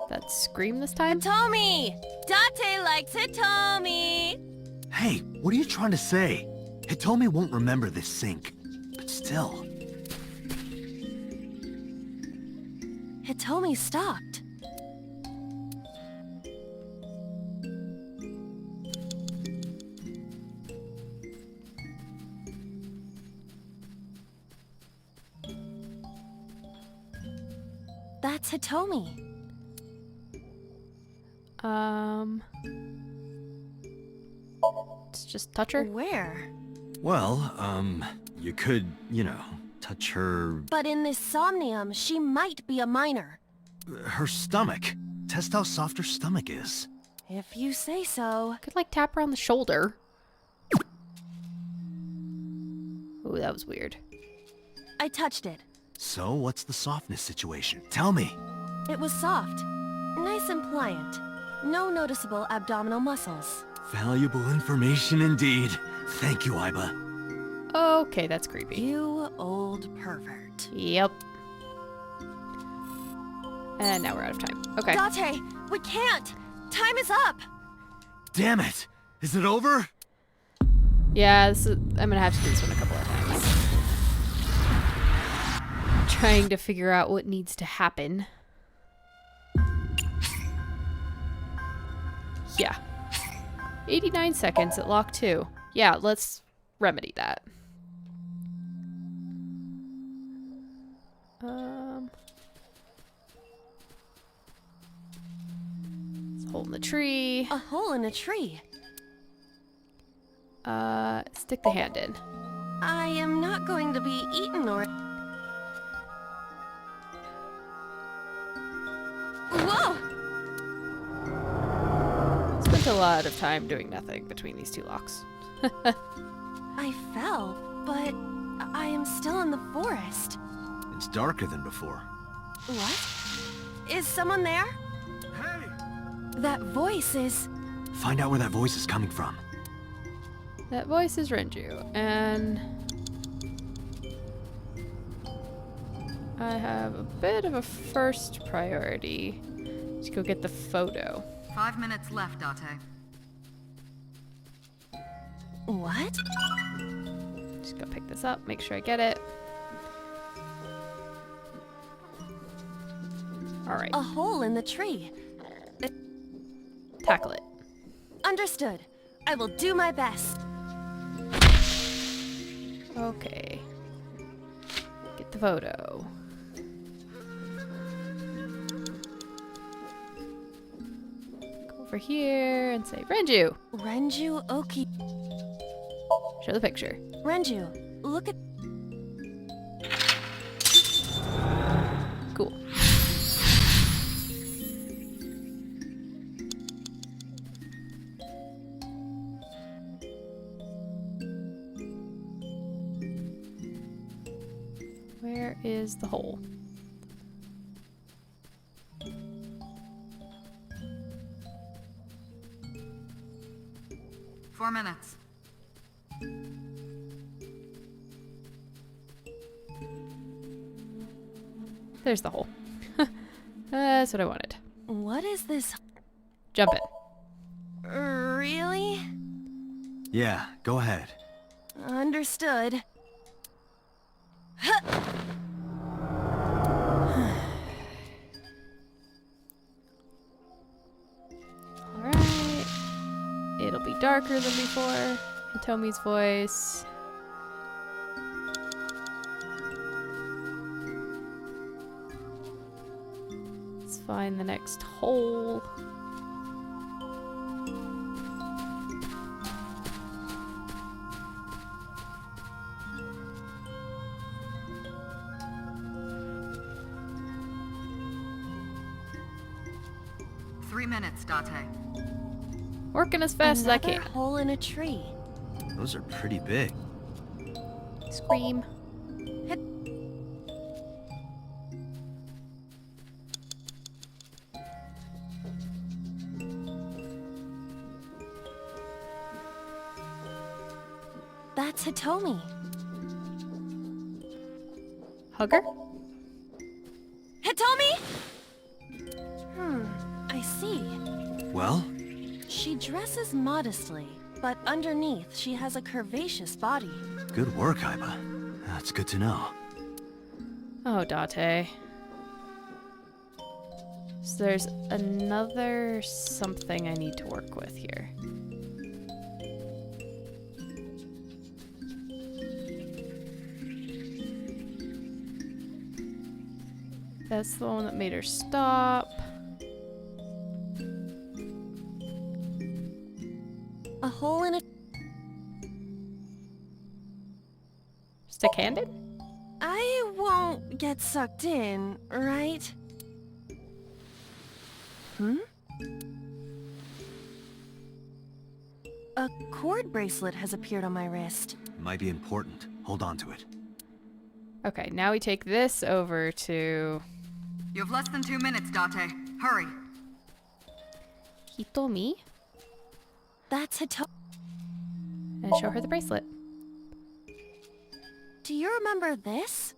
[SPEAKER 1] That scream this time?
[SPEAKER 2] Hitomi! Date likes Hitomi!
[SPEAKER 3] Hey, what are you trying to say? Hitomi won't remember this sink. But still.
[SPEAKER 2] Hitomi stopped. That's Hitomi.
[SPEAKER 1] Let's just touch her.
[SPEAKER 2] Where?
[SPEAKER 3] Well, you could, you know, touch her...
[SPEAKER 2] But in this Somnium, she might be a minor.
[SPEAKER 3] her stomach. Test how soft her stomach is.
[SPEAKER 2] If you say so.
[SPEAKER 1] Could like tap her on the shoulder. Ooh, that was weird.
[SPEAKER 2] I touched it.
[SPEAKER 3] So, what's the softness situation? Tell me.
[SPEAKER 2] It was soft. Nice and pliant. No noticeable abdominal muscles.
[SPEAKER 3] Valuable information indeed. Thank you, Aiba.
[SPEAKER 1] Okay, that's creepy.
[SPEAKER 2] You old pervert.
[SPEAKER 1] Yep. And now we're out of time. Okay.
[SPEAKER 2] Date, we can't! Time is up!
[SPEAKER 3] Damn it! Is it over?
[SPEAKER 1] Yeah, I'm gonna have to do this one a couple of times. Trying to figure out what needs to happen. Yeah. 89 seconds at lock 2. Yeah, let's remedy that. It's a hole in the tree.
[SPEAKER 2] A hole in a tree.
[SPEAKER 1] Stick the hand in.
[SPEAKER 2] I am not going to be eaten or... Whoa!
[SPEAKER 1] Spent a lot of time doing nothing between these two locks.
[SPEAKER 2] I fell, but I am still in the forest.
[SPEAKER 3] It's darker than before.
[SPEAKER 2] What? Is someone there?
[SPEAKER 3] Hey!
[SPEAKER 2] That voice is...
[SPEAKER 3] Find out where that voice is coming from.
[SPEAKER 1] That voice is Renju, and I have a bit of a first priority to go get the photo.
[SPEAKER 8] 5 minutes left, Date.
[SPEAKER 2] What?
[SPEAKER 1] Just go pick this up, make sure I get it. Alright,
[SPEAKER 2] A hole in the tree.
[SPEAKER 1] tackle it.
[SPEAKER 2] Understood. I will do my best.
[SPEAKER 1] Okay. Get the photo. Go over here and say, Renju!
[SPEAKER 2] Renju Oki...
[SPEAKER 1] Show the picture.
[SPEAKER 2] Renju, look at...
[SPEAKER 1] Cool. Where is the hole?
[SPEAKER 8] Four minutes.
[SPEAKER 1] There's the hole. That's what I wanted.
[SPEAKER 2] What is this?
[SPEAKER 1] Jump in.
[SPEAKER 2] Really?
[SPEAKER 3] Yeah, go ahead.
[SPEAKER 2] Understood.
[SPEAKER 1] Alright. It'll be darker than before. Hitomi's voice. Let's find the next hole.
[SPEAKER 8] Minutes, Date.
[SPEAKER 1] Working as fast as I
[SPEAKER 2] Another
[SPEAKER 1] can.
[SPEAKER 2] hole in a tree.
[SPEAKER 3] Those are pretty big.
[SPEAKER 1] Scream.
[SPEAKER 2] That's Hitomi.
[SPEAKER 1] Hugger?
[SPEAKER 2] Hitomi! I see.
[SPEAKER 3] Well?
[SPEAKER 2] She dresses modestly, but underneath she has a curvaceous body.
[SPEAKER 3] Good work, Aiba. That's good to know.
[SPEAKER 1] Oh, Date. So there's another something I need to work with here. That's the one that made her stop.
[SPEAKER 2] A hole in a...
[SPEAKER 1] Stick-handed?
[SPEAKER 2] I won't get sucked in, right? A cord bracelet has appeared on my wrist.
[SPEAKER 3] Might be important. Hold on to it.
[SPEAKER 1] Okay, now we take this over to
[SPEAKER 8] You have less than 2 minutes, Date. Hurry.
[SPEAKER 1] Hitomi
[SPEAKER 2] That's Hitomi.
[SPEAKER 1] and show her the bracelet.
[SPEAKER 2] Do you remember this?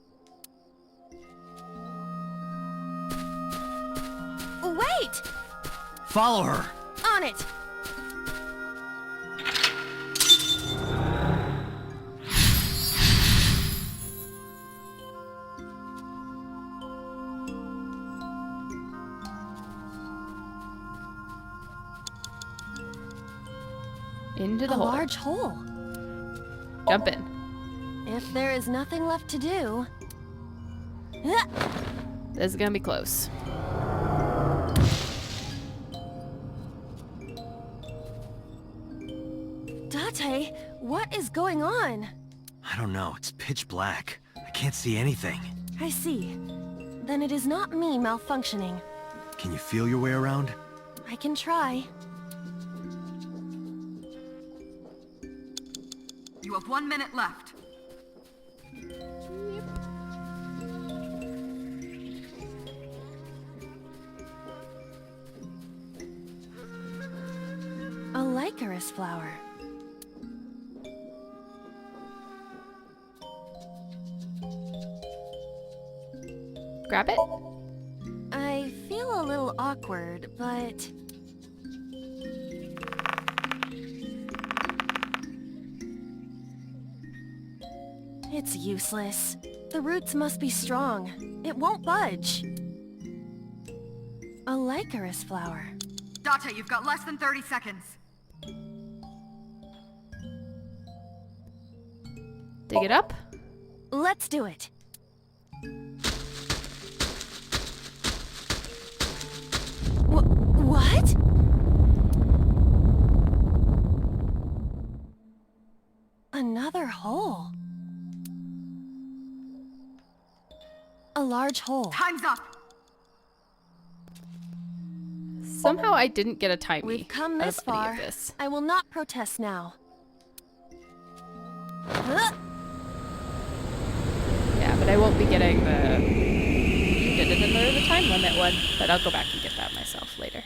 [SPEAKER 2] Wait!
[SPEAKER 3] Follow her!
[SPEAKER 2] On it!
[SPEAKER 1] Into the
[SPEAKER 2] A
[SPEAKER 1] hole.
[SPEAKER 2] large hole.
[SPEAKER 1] Jump in.
[SPEAKER 2] If there is nothing left to do...
[SPEAKER 1] This is gonna be close.
[SPEAKER 2] Date, what is going on?
[SPEAKER 3] I don't know. It's pitch black. I can't see anything.
[SPEAKER 2] I see. Then it is not me malfunctioning.
[SPEAKER 3] Can you feel your way around?
[SPEAKER 2] I can try.
[SPEAKER 8] You have 1 minute left.
[SPEAKER 2] A licorice flower.
[SPEAKER 1] Grab it.
[SPEAKER 2] I feel a little awkward, but... It's useless. The roots must be strong. It won't budge. A licorice flower.
[SPEAKER 8] Date, you've got less than 30 seconds.
[SPEAKER 1] Dig it up.
[SPEAKER 2] Let's do it. What? Another hole. A large hole.
[SPEAKER 8] Time's up.
[SPEAKER 1] Somehow I didn't get a timey.
[SPEAKER 2] We've come
[SPEAKER 1] out
[SPEAKER 2] this
[SPEAKER 1] of any
[SPEAKER 2] far.
[SPEAKER 1] of this.
[SPEAKER 2] I will not protest now. Huh?
[SPEAKER 1] Yeah, but I won't be getting the... You did it under the time limit one, but I'll go back and get that myself later.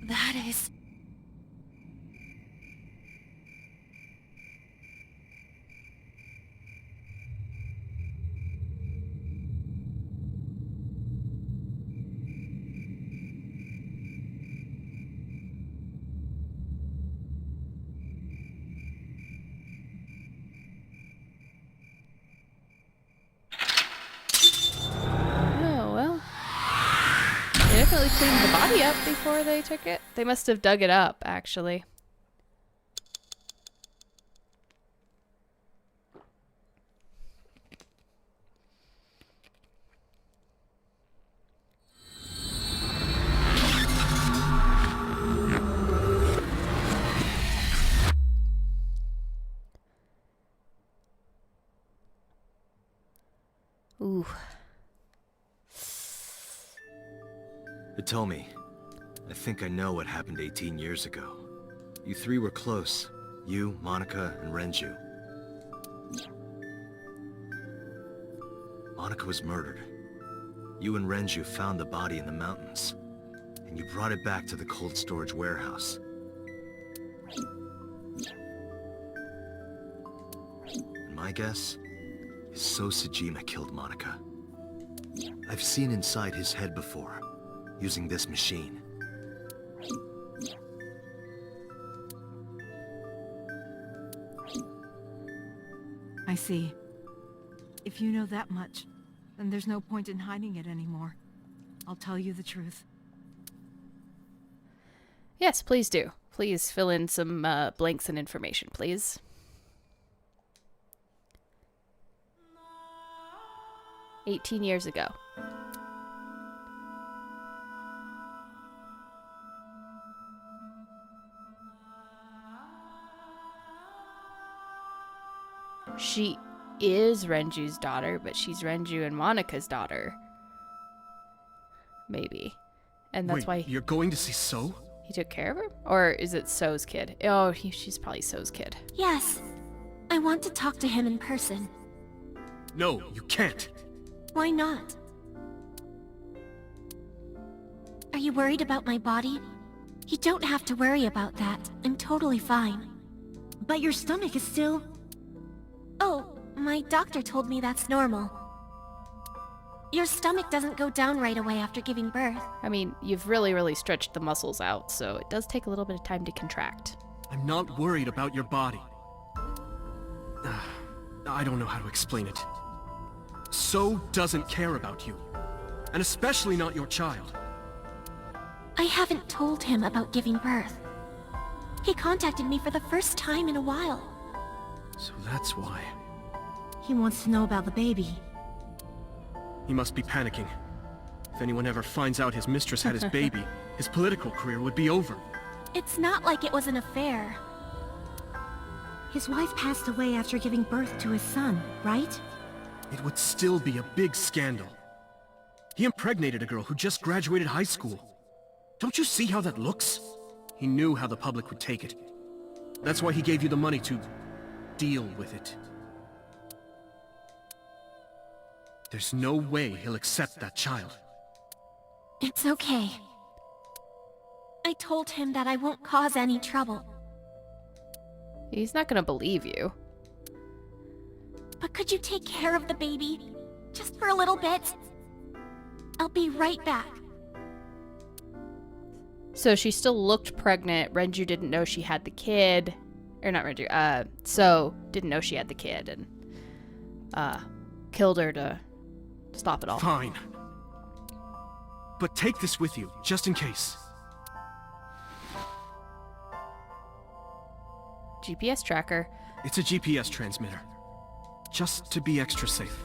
[SPEAKER 2] That is...
[SPEAKER 1] cleaned the body up before they took it. They must have dug it up, actually. Ooh.
[SPEAKER 3] Hitomi, I think I know what happened 18 years ago. You three were close. You, Monica, and Renju. Monica was murdered. You and Renju found the body in the mountains, and you brought it back to the cold storage warehouse. And my guess is So Sejima killed Monica. I've seen inside his head before, using this machine.
[SPEAKER 7] I see. If you know that much, then there's no point in hiding it anymore. I'll tell you the truth.
[SPEAKER 1] Yes, please do. Please fill in some blanks and information, please. "18 years ago. She is Renju's daughter, but she's Renju and Monika's daughter. Maybe. And that's why
[SPEAKER 10] you're going to see So?
[SPEAKER 1] he took care of her? Or is it So's kid? Oh, she's probably So's kid.
[SPEAKER 2] Yes. I want to talk to him in person.
[SPEAKER 10] No, you can't.
[SPEAKER 2] Why not? Are you worried about my body? You don't have to worry about that. I'm totally fine. But your stomach is still... Oh, my doctor told me that's normal. Your stomach doesn't go down right away after giving birth.
[SPEAKER 1] I mean, you've really stretched the muscles out, so it does take a little bit of time to contract.
[SPEAKER 10] I'm not worried about your body. I don't know how to explain it. So doesn't care about you. And especially not your child.
[SPEAKER 2] I haven't told him about giving birth. He contacted me for the first time in a while.
[SPEAKER 10] So that's why.
[SPEAKER 2] He wants to know about the baby.
[SPEAKER 10] He must be panicking. If anyone ever finds out his mistress had his baby, his political career would be over.
[SPEAKER 2] It's not like it was an affair. His wife passed away after giving birth to his son, right?
[SPEAKER 10] It would still be a big scandal. He impregnated a girl who just graduated high school. Don't you see how that looks? He knew how the public would take it. That's why he gave you the money to deal with it. There's no way he'll accept that child.
[SPEAKER 2] It's okay. I told him that I won't cause any trouble.
[SPEAKER 1] He's not gonna believe you.
[SPEAKER 2] But could you take care of the baby? Just for a little bit? I'll be right back.
[SPEAKER 1] So she still looked pregnant. Renju didn't know she had the kid. Or not Renju, So didn't know she had the kid and killed her to stop it all.
[SPEAKER 10] Fine. But take this with you, just in case.
[SPEAKER 1] GPS tracker.
[SPEAKER 10] It's a GPS transmitter. Just to be extra safe.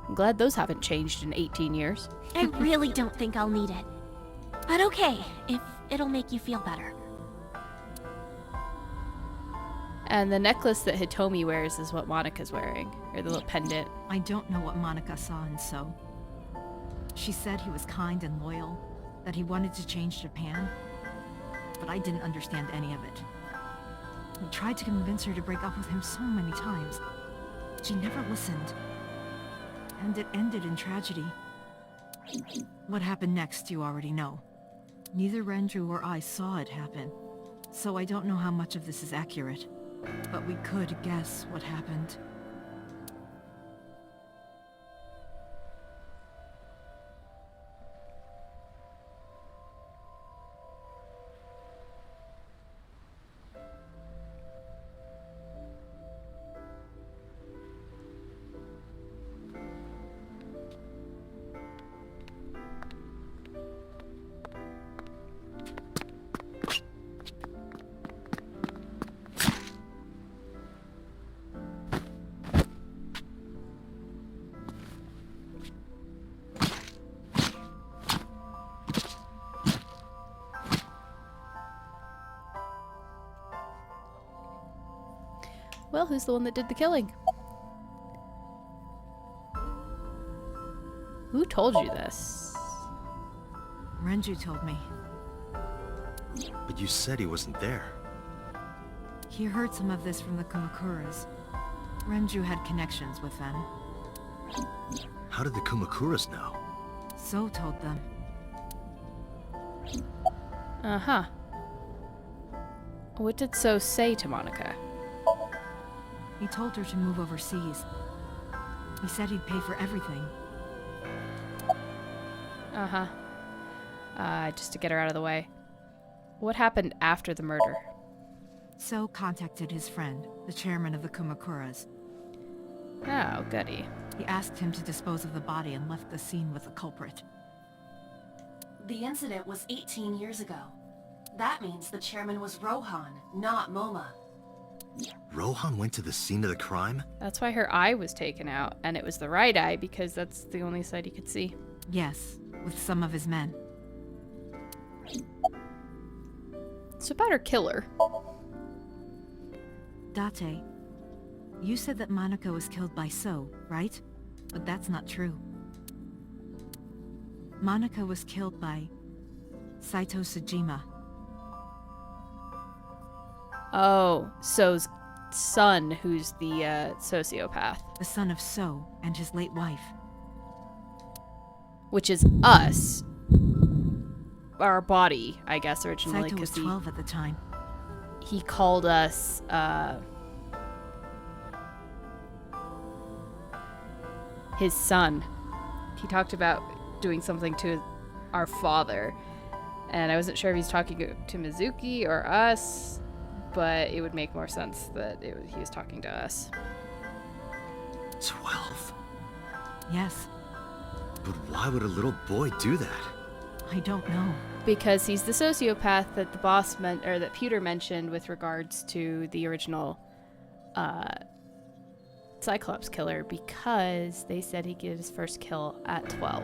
[SPEAKER 1] I'm glad those haven't changed in 18 years.
[SPEAKER 2] I really don't think I'll need it. But okay, if it'll make you feel better.
[SPEAKER 1] And the necklace that Hitomi wears is what Monika's wearing. Or the little pendant.
[SPEAKER 7] I don't know what Monica saw in So. She said he was kind and loyal, that he wanted to change Japan, but I didn't understand any of it. I tried to convince her to break up with him so many times. She never listened. And it ended in tragedy. What happened next, you already know. Neither Renju or I saw it happen, so I don't know how much of this is accurate. But we could guess what happened.
[SPEAKER 1] well, who's the one that did the killing? Who told you this?
[SPEAKER 7] Renju told me.
[SPEAKER 3] But you said he wasn't there.
[SPEAKER 7] He heard some of this from the Kumakuras. Renju had connections with them.
[SPEAKER 3] How did the Kumakuras know?
[SPEAKER 7] So told them.
[SPEAKER 1] Uh-huh. What did So say to Monica?
[SPEAKER 7] He told her to move overseas. He said he'd pay for everything.
[SPEAKER 1] Uh-huh. Just to get her out of the way. What happened after the murder?
[SPEAKER 7] So contacted his friend, the chairman of the Kumakuras.
[SPEAKER 1] Oh, goody.
[SPEAKER 7] He asked him to dispose of the body and left the scene with the culprit.
[SPEAKER 2] The incident was 18 years ago. That means the chairman was Rohan, not Moma.
[SPEAKER 3] Rohan went to the scene of the crime?
[SPEAKER 1] That's why her eye was taken out, and it was the right eye because that's the only side he could see.
[SPEAKER 7] Yes, with some of his men.
[SPEAKER 1] So about her killer.
[SPEAKER 7] Date, you said that Monica was killed by So, right? But that's not true. Monica was killed by Saito Sejima.
[SPEAKER 1] Oh, So's son, who's the sociopath.
[SPEAKER 7] The son of So and his late wife.
[SPEAKER 1] Which is us. Our body, I guess, originally.
[SPEAKER 7] Saito was
[SPEAKER 1] 'cause
[SPEAKER 7] 12 at the time.
[SPEAKER 1] he called us, his son. He talked about doing something to our father. And I wasn't sure if he's talking to Mizuki or us, but it would make more sense that he was talking to us.
[SPEAKER 3] 12?
[SPEAKER 7] Yes,
[SPEAKER 3] But why would a little boy do that?
[SPEAKER 7] I don't know.
[SPEAKER 1] Because he's the sociopath that the boss meant, or that Peter mentioned with regards to the original Cyclops killer, because they said he did his first kill at 12.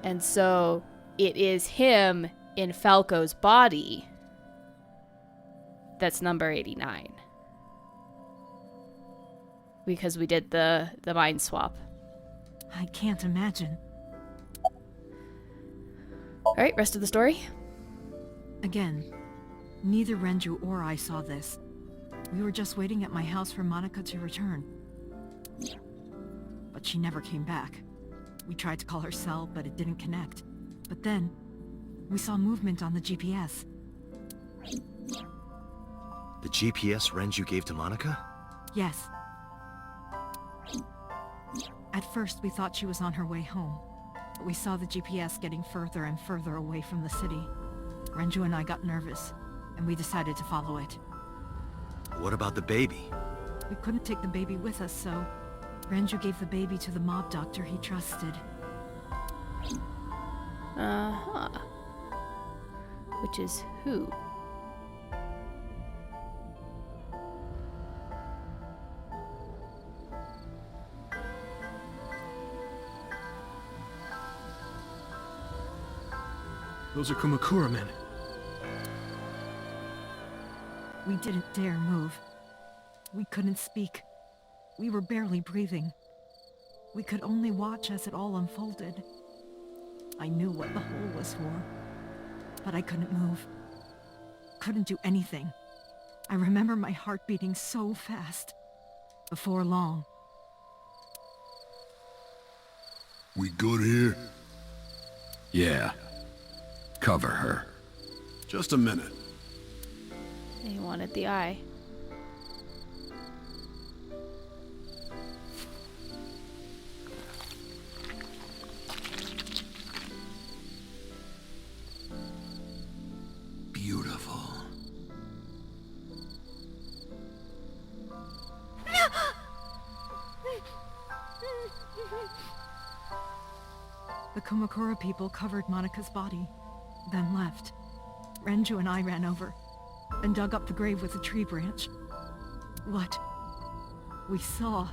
[SPEAKER 1] And so it is him in Falco's body that's number 89. Because we did the mind swap.
[SPEAKER 7] I can't imagine.
[SPEAKER 1] Alright, rest of the story.
[SPEAKER 7] Again, neither Renju or I saw this. We were just waiting at my house for Monica to return. But she never came back. We tried to call her cell, but it didn't connect. But then, we saw movement on the GPS.
[SPEAKER 3] The GPS Renju gave to Monica?
[SPEAKER 7] Yes. At first, we thought she was on her way home. But we saw the GPS getting further and further away from the city. Renju and I got nervous, and we decided to follow it.
[SPEAKER 3] What about the baby?
[SPEAKER 7] We couldn't take the baby with us, so Renju gave the baby to the mob doctor he trusted.
[SPEAKER 1] Uh-huh. Which is who?
[SPEAKER 10] Those are Kumakura men.
[SPEAKER 7] We didn't dare move. We couldn't speak. We were barely breathing. We could only watch as it all unfolded. I knew what the hole was for, but I couldn't move. Couldn't do anything. I remember my heart beating so fast. Before long.
[SPEAKER 6] We good here?
[SPEAKER 11] Yeah. Cover her.
[SPEAKER 6] Just a minute.
[SPEAKER 1] He wanted the eye.
[SPEAKER 6] Beautiful.
[SPEAKER 7] The Kumakura people covered Monica's body, then left. Renju and I ran over, and dug up the grave with a tree branch. What we saw.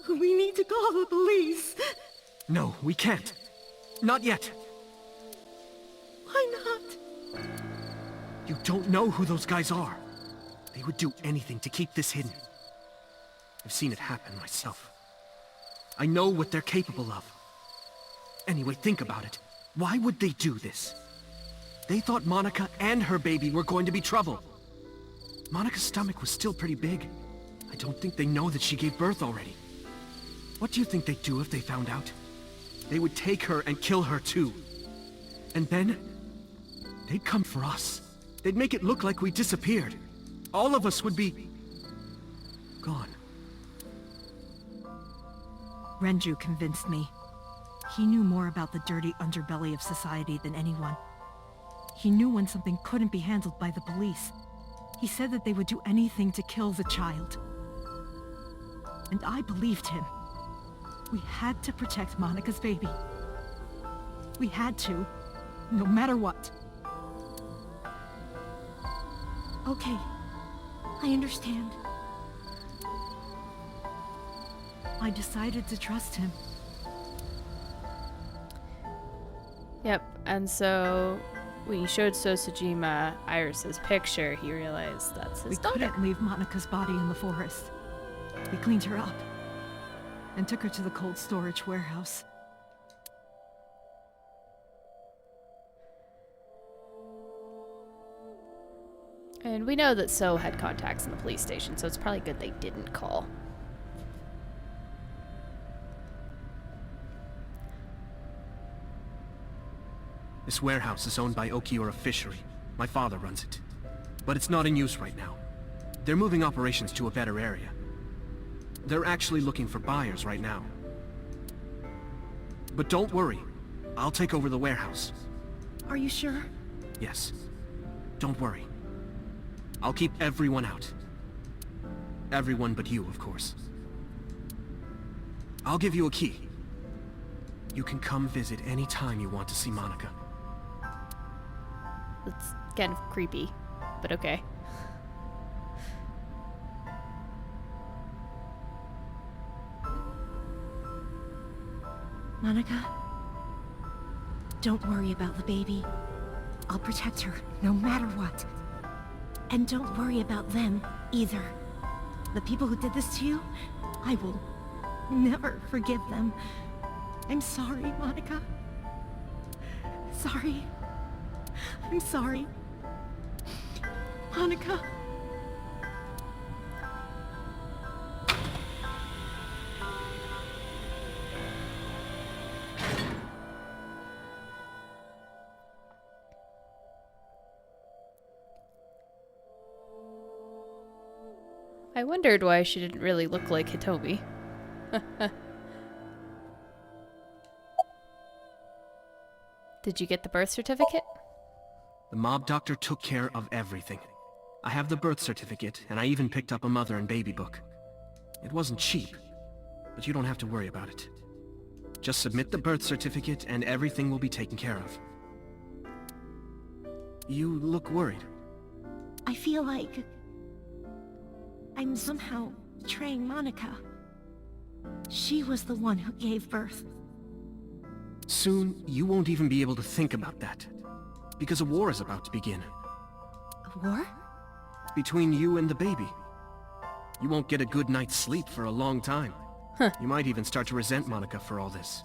[SPEAKER 7] We need to call the police.
[SPEAKER 10] No, we can't. Not yet.
[SPEAKER 7] Why not?
[SPEAKER 10] You don't know who those guys are. They would do anything to keep this hidden. I've seen it happen myself. I know what they're capable of. Anyway, think about it. Why would they do this? They thought Monica and her baby were going to be trouble. Monica's stomach was still pretty big. I don't think they know that she gave birth already. What do you think they'd do if they found out? They would take her and kill her too. And then, they'd come for us. They'd make it look like we disappeared. All of us would be... gone.
[SPEAKER 7] Renju convinced me. He knew more about the dirty underbelly of society than anyone. He knew when something couldn't be handled by the police. He said that they would do anything to kill the child. And I believed him. We had to protect Monica's baby. We had to, no matter what.
[SPEAKER 2] Okay, I understand.
[SPEAKER 7] I decided to trust him.
[SPEAKER 1] Yep, and so when he showed Sosajima Iris's picture, he realized that's his
[SPEAKER 7] We
[SPEAKER 1] daughter.
[SPEAKER 7] couldn't leave Monica's body in the forest. We cleaned her up and took her to the cold storage warehouse.
[SPEAKER 1] And we know that So had contacts in the police station, so it's probably good they didn't call.
[SPEAKER 10] This warehouse is owned by Okiura Fishery. My father runs it. But it's not in use right now. They're moving operations to a better area. They're actually looking for buyers right now. But don't worry. I'll take over the warehouse.
[SPEAKER 2] Are you sure?
[SPEAKER 10] Yes. Don't worry. I'll keep everyone out. Everyone but you, of course. I'll give you a key. You can come visit any time you want to see Monica.
[SPEAKER 1] It's kind of creepy, but okay.
[SPEAKER 2] Monica, don't worry about the baby. I'll protect her, no matter what. And don't worry about them, either. The people who did this to you, I will never forgive them. I'm sorry, Monica. Sorry. I'm sorry. Monica.
[SPEAKER 1] I wondered why she didn't really look like Hitomi. Did you get the birth certificate?
[SPEAKER 10] The mob doctor took care of everything. I have the birth certificate, and I even picked up a mother and baby book. It wasn't cheap, but you don't have to worry about it. Just submit the birth certificate, and everything will be taken care of. You look worried.
[SPEAKER 2] I feel like I'm somehow betraying Monica. She was the one who gave birth.
[SPEAKER 10] Soon, you won't even be able to think about that. Because a war is about to begin.
[SPEAKER 2] A war?
[SPEAKER 10] Between you and the baby. You won't get a good night's sleep for a long time. You might even start to resent Monica for all this.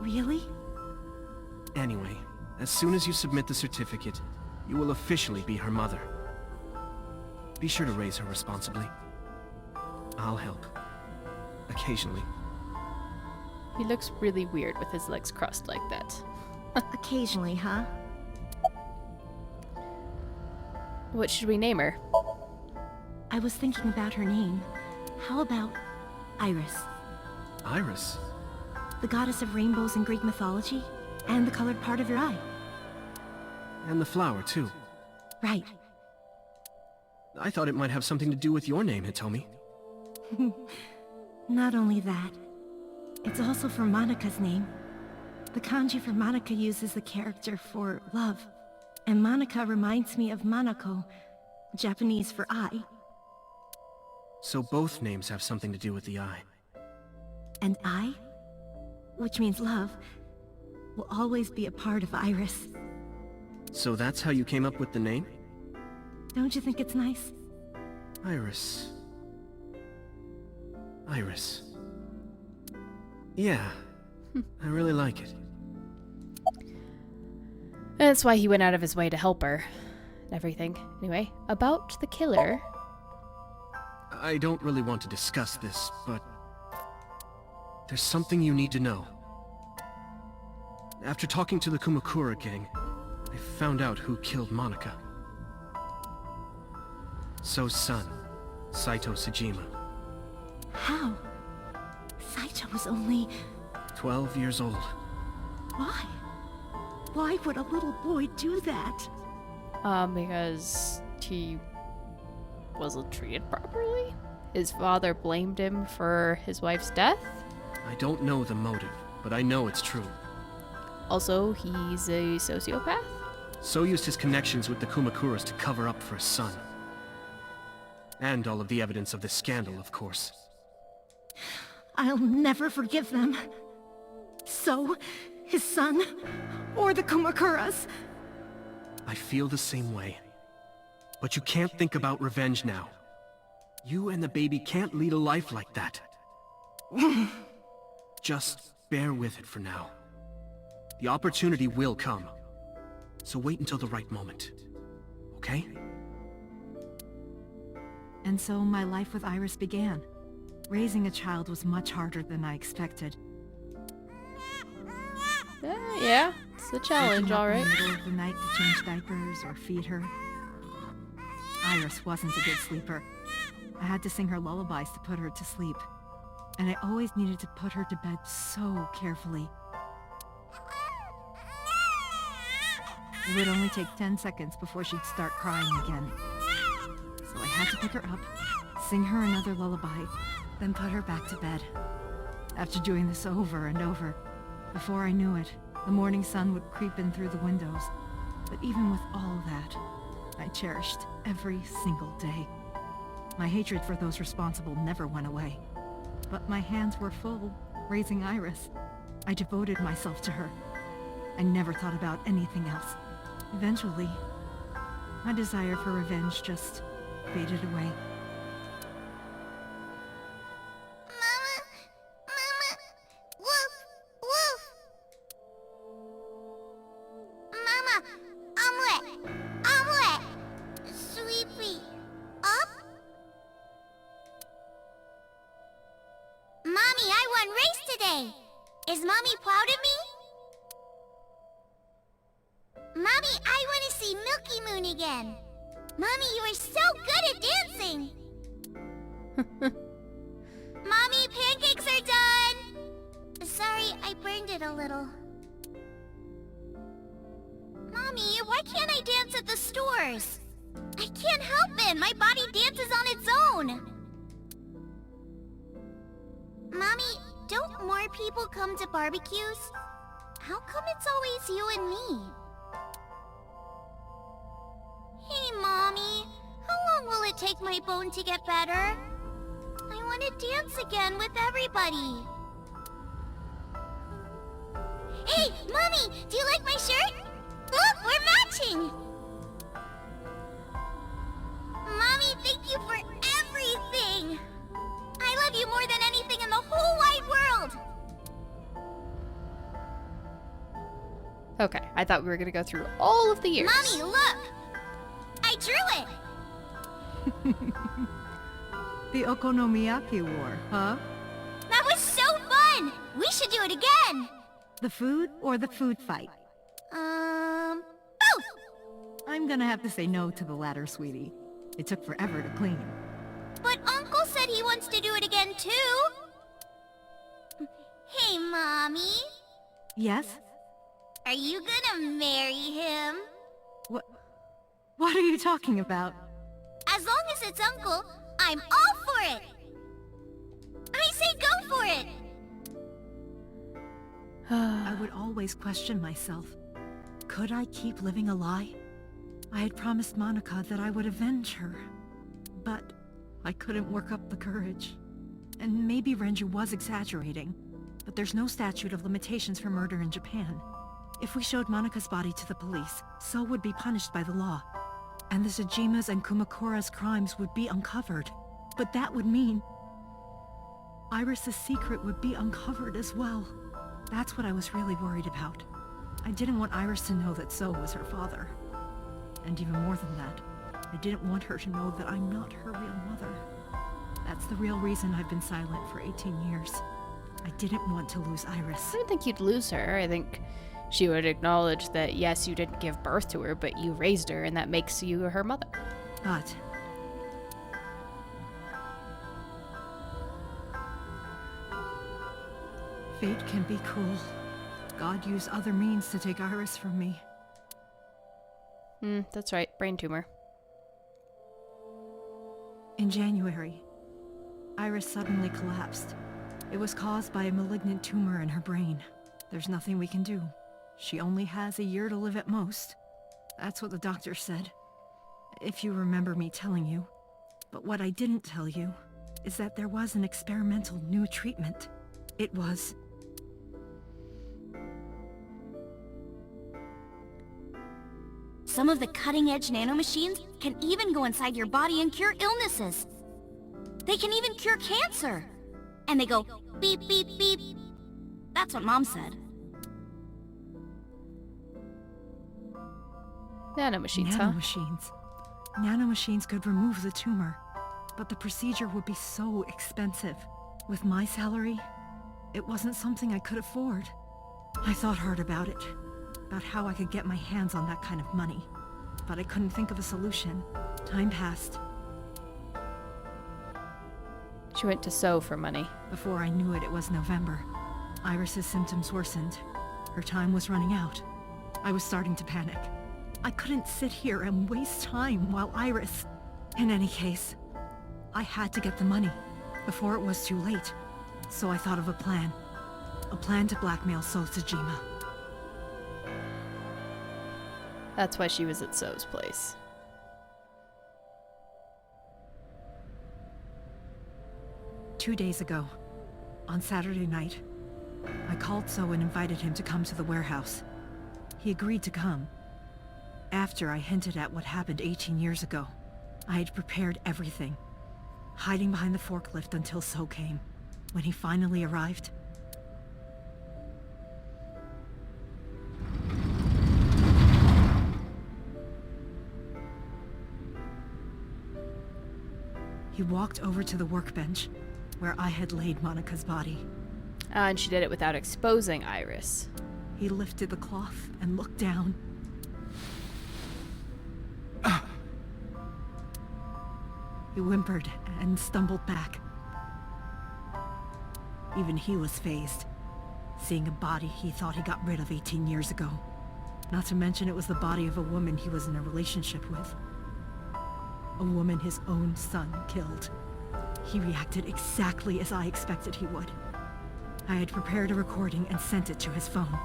[SPEAKER 2] Really?
[SPEAKER 10] Anyway, as soon as you submit the certificate, you will officially be her mother. Be sure to raise her responsibly. I'll help. Occasionally.
[SPEAKER 1] He looks really weird with his legs crossed like that.
[SPEAKER 2] Occasionally, huh?
[SPEAKER 1] What should we name her?
[SPEAKER 2] I was thinking about her name. How about Iris?
[SPEAKER 10] Iris?
[SPEAKER 2] The goddess of rainbows in Greek mythology, and the colored part of your eye.
[SPEAKER 10] And the flower, too.
[SPEAKER 2] Right.
[SPEAKER 10] I thought it might have something to do with your name, Hitomi.
[SPEAKER 2] Not only that, it's also for Monica's name.
[SPEAKER 12] The kanji for Monica uses the character for love, and Monica reminds me of Manako, Japanese for eye.
[SPEAKER 10] So both names have something to do with the eye.
[SPEAKER 12] And I, which means love, will always be a part of Iris.
[SPEAKER 10] So that's how you came up with the name?
[SPEAKER 12] Don't you think it's nice?
[SPEAKER 10] Iris. Iris. Yeah, I really like it.
[SPEAKER 1] That's why he went out of his way to help her. And everything. Anyway, about the killer.
[SPEAKER 10] I don't really want to discuss this, but there's something you need to know. After talking to the Kumakura gang, I found out who killed Monica. So's son, Saito Sejima.
[SPEAKER 12] How? Saito was only...
[SPEAKER 10] 12 years old.
[SPEAKER 12] Why? Why would a little boy do that?
[SPEAKER 1] Because he wasn't treated properly? His father blamed him for his wife's death?
[SPEAKER 10] I don't know the motive, but I know it's true.
[SPEAKER 1] Also, he's a sociopath?
[SPEAKER 10] So used his connections with the Kumakuras to cover up for his son. And all of the evidence of this scandal, of course.
[SPEAKER 12] I'll never forgive them. So, his son, or the Kumakuras.
[SPEAKER 10] I feel the same way. But you can't think about revenge now. You and the baby can't lead a life like that. Just bear with it for now. The opportunity will come. So wait until the right moment. Okay?
[SPEAKER 7] And so my life with Iris began. Raising a child was much harder than I expected.
[SPEAKER 1] Yeah, it's a challenge, alright.
[SPEAKER 7] In the middle of the night to change diapers or feed her. Iris wasn't a good sleeper. I had to sing her lullabies to put her to sleep. And I always needed to put her to bed so carefully. It would only take 10 seconds before she'd start crying again. So I had to pick her up, sing her another lullaby, then put her back to bed. After doing this over and over, before I knew it, the morning sun would creep in through the windows. But even with all that, I cherished every single day. My hatred for those responsible never went away. But my hands were full, raising Iris. I devoted myself to her. I never thought about anything else. Eventually, my desire for revenge just faded away.
[SPEAKER 4] Mama! Mama! Woof! Woof! Mama! Omelette! Omelette! Sweepy! Up? Mommy, I won race today! Is Mommy proud of me? Mommy, I want to see Milky Moon again! Mommy, you are so good at dancing! Mommy, pancakes are done! Sorry, I burned it a little. Mommy, why can't I dance at the stores? I can't help it! My body dances on its own! Mommy, don't more people come to barbecues? How come it's always you and me? Hey, Mommy. How long will it take my bone to get better? I want to dance again with everybody. Hey, Mommy! Do you like my shirt? Look, we're matching! Mommy, thank you for everything! I love you more than anything in the whole wide world!
[SPEAKER 1] Okay, I thought we were gonna go through all of the years.
[SPEAKER 4] Mommy, look! I drew it!
[SPEAKER 7] The Okonomiyaki War, huh?
[SPEAKER 4] That was so fun! We should do it again!
[SPEAKER 7] The food or the food fight?
[SPEAKER 4] Both!
[SPEAKER 7] I'm gonna have to say no to the latter, sweetie. It took forever to clean.
[SPEAKER 4] But Uncle said he wants to do it again, too! Hey, Mommy.
[SPEAKER 7] Yes?
[SPEAKER 4] Are you gonna marry him?
[SPEAKER 7] What are you talking about?
[SPEAKER 4] As long as it's Uncle, I'm all for it! I say go for it!
[SPEAKER 7] I would always question myself. Could I keep living a lie? I had promised Monica that I would avenge her. But I couldn't work up the courage. And maybe Renju was exaggerating, but there's no statute of limitations for murder in Japan. If we showed Monika's body to the police, So would be punished by the law. And the Tsujima's and Kumakura's crimes would be uncovered. But that would mean Iris's secret would be uncovered as well. That's what I was really worried about. I didn't want Iris to know that So was her father. And even more than that, I didn't want her to know that I'm not her real mother. That's the real reason I've been silent for 18 years. I didn't want to lose Iris.
[SPEAKER 1] I don't think you'd lose her. I think she would acknowledge that, yes, you didn't give birth to her, but you raised her, and that makes you her mother.
[SPEAKER 7] But fate can be cruel. God used other means to take Iris from me.
[SPEAKER 1] That's right. Brain tumor.
[SPEAKER 7] In January, Iris suddenly collapsed. It was caused by a malignant tumor in her brain. There's nothing we can do. She only has a year to live at most. That's what the doctor said. If you remember me telling you. But what I didn't tell you is that there was an experimental new treatment. It was...
[SPEAKER 13] Some of the cutting-edge nanomachines can even go inside your body and cure illnesses. They can even cure cancer. And they go beep, beep, beep. That's what Mom said.
[SPEAKER 1] Nanomachines, huh?
[SPEAKER 7] Nanomachines. Nanomachines could remove the tumor. But the procedure would be so expensive. With my salary, it wasn't something I could afford. I thought hard about it. About how I could get my hands on that kind of money. But I couldn't think of a solution. Time passed.
[SPEAKER 1] She went to So for money.
[SPEAKER 7] Before I knew it, it was November. Iris's symptoms worsened. Her time was running out. I was starting to panic. I couldn't sit here and waste time while Iris... In any case, I had to get the money before it was too late. So I thought of a plan. A plan to blackmail So Tsujima.
[SPEAKER 1] That's why she was at So's place.
[SPEAKER 7] Two days ago, on Saturday night, I called So and invited him to come to the warehouse. He agreed to come. After I hinted at what happened 18 years ago, I had prepared everything, hiding behind the forklift until So came. When he finally arrived, he walked over to the workbench where I had laid Monika's body.
[SPEAKER 1] And she did it without exposing Iris.
[SPEAKER 7] He lifted the cloth and looked down. He whimpered and stumbled back. Even he was fazed, seeing a body he thought he got rid of 18 years ago. Not to mention it was the body of a woman he was in a relationship with. A woman his own son killed. He reacted exactly as I expected he would. I had prepared a recording and sent it to his phone.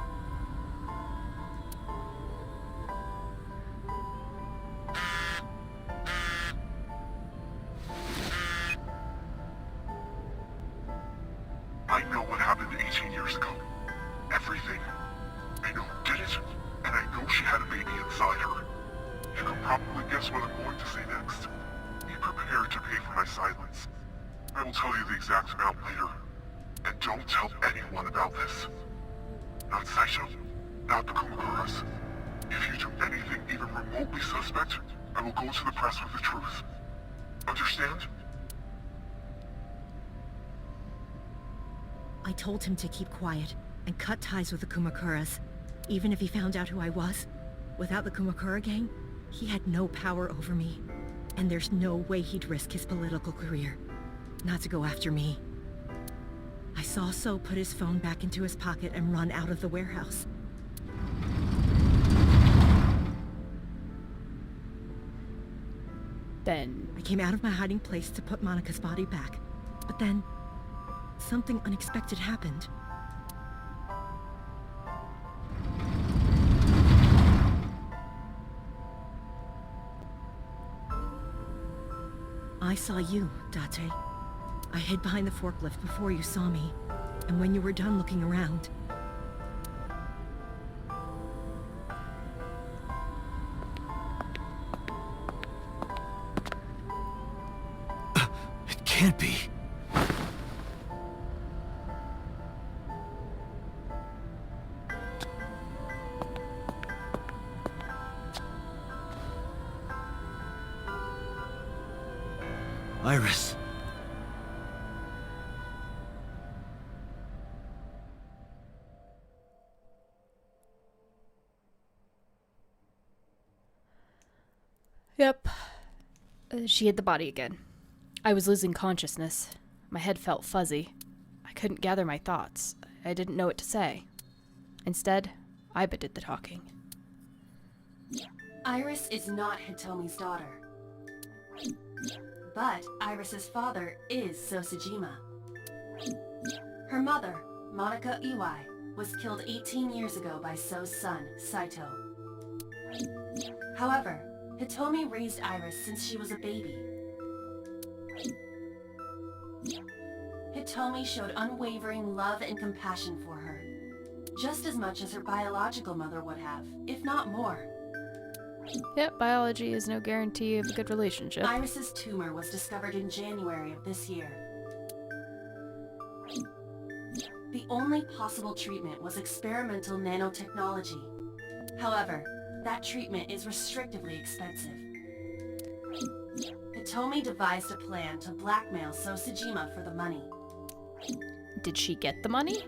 [SPEAKER 14] I know what happened 18 years ago. Everything. I know who did it, and I know she had a baby inside her. You can probably guess what I'm going to say next. Be prepared to pay for my silence. I will tell you the exact amount later. And don't tell anyone about this. Not Saisho, not the Kumakuras. If you do anything even remotely suspect, I will go to the press with the truth. Understand?
[SPEAKER 7] I told him to keep quiet and cut ties with the Kumakuras, even if he found out who I was. Without the Kumakura gang, he had no power over me, and there's no way he'd risk his political career. Not to go after me. I saw So put his phone back into his pocket and run out of the warehouse.
[SPEAKER 1] Then
[SPEAKER 7] I came out of my hiding place to put Monika's body back, but then something unexpected happened.
[SPEAKER 12] I saw you, Date. I hid behind the forklift before you saw me, and when you were done looking around...
[SPEAKER 3] It can't be. Iris.
[SPEAKER 1] Yep. She hid the body again. I was losing consciousness. My head felt fuzzy. I couldn't gather my thoughts. I didn't know what to say. Instead, Iba did the talking.
[SPEAKER 2] Iris is not Hitomi's daughter. But Iris's father is Sosajima. Her mother, Monica Iwai, was killed 18 years ago by So's son, Saito. However, Hitomi raised Iris since she was a baby. Hitomi showed unwavering love and compassion for her, just as much as her biological mother would have, if not more.
[SPEAKER 1] Yep, biology is no guarantee of a good relationship.
[SPEAKER 2] Iris's tumor was discovered in January of this year. The only possible treatment was experimental nanotechnology. However, that treatment is restrictively expensive. Hitomi devised a plan to blackmail Sosajima for the money.
[SPEAKER 1] Did she get the money?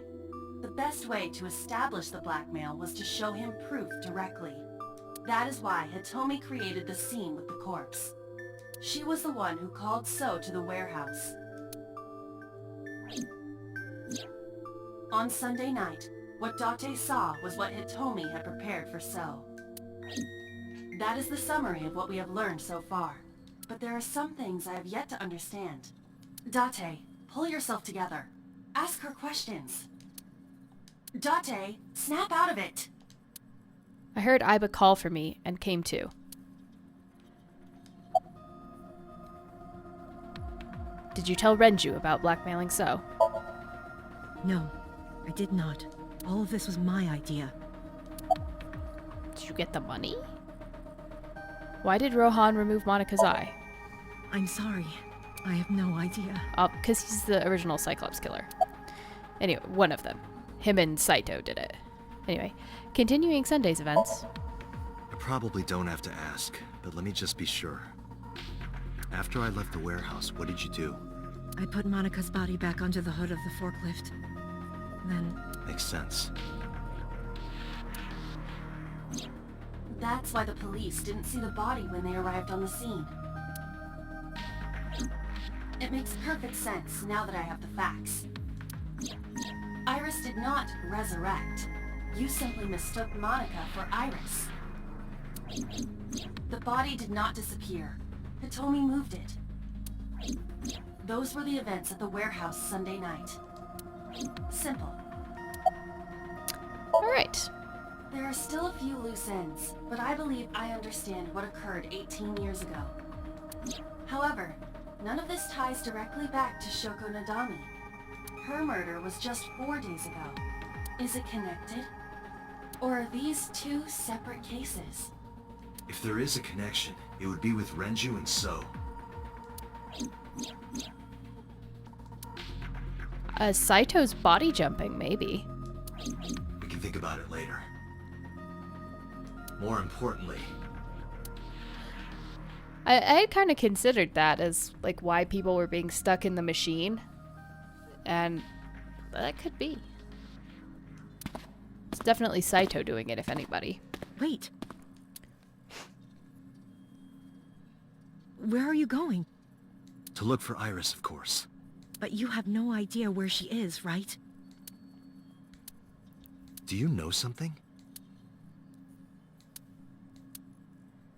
[SPEAKER 2] The best way to establish the blackmail was to show him proof directly. That is why Hitomi created the scene with the corpse. She was the one who called So to the warehouse. On Sunday night, what Date saw was what Hitomi had prepared for So. That is the summary of what we have learned so far. But there are some things I have yet to understand. Date, pull yourself together. Ask her questions. Date, snap out of it!
[SPEAKER 1] I heard Iba call for me and came to. Did you tell Renju about blackmailing So?
[SPEAKER 12] No, I did not. All of this was my idea.
[SPEAKER 1] Did you get the money? Why did Rohan remove Monica's eye?
[SPEAKER 12] I'm sorry. I have no idea.
[SPEAKER 1] Because he's the original Cyclops killer. Anyway, one of them. Him and Saito did it. Anyway, continuing Sunday's events.
[SPEAKER 3] I probably don't have to ask, but let me just be sure. After I left the warehouse, what did you do?
[SPEAKER 12] I put Monica's body back onto the hood of the forklift. Then...
[SPEAKER 3] Makes sense.
[SPEAKER 2] That's why the police didn't see the body when they arrived on the scene. It makes perfect sense now that I have the facts. Iris did not resurrect. You simply mistook Monica for Iris. The body did not disappear. Hitomi moved it. Those were the events at the warehouse Sunday night. Simple.
[SPEAKER 1] Alright.
[SPEAKER 2] There are still a few loose ends, but I believe I understand what occurred 18 years ago. However, none of this ties directly back to Shoko Nadami. Her murder was just 4 days ago. Is it connected? Or are these two separate cases?
[SPEAKER 3] If there is a connection, it would be with Renju and So.
[SPEAKER 1] Saito's body jumping, maybe.
[SPEAKER 3] We can think about it later. More importantly...
[SPEAKER 1] I kind of considered that as, like, why people were being stuck in the machine. And that could be. It's definitely Saito doing it, if anybody.
[SPEAKER 12] Wait. Where are you going?
[SPEAKER 3] To look for Iris, of course.
[SPEAKER 12] But you have no idea where she is, right?
[SPEAKER 3] Do you know something?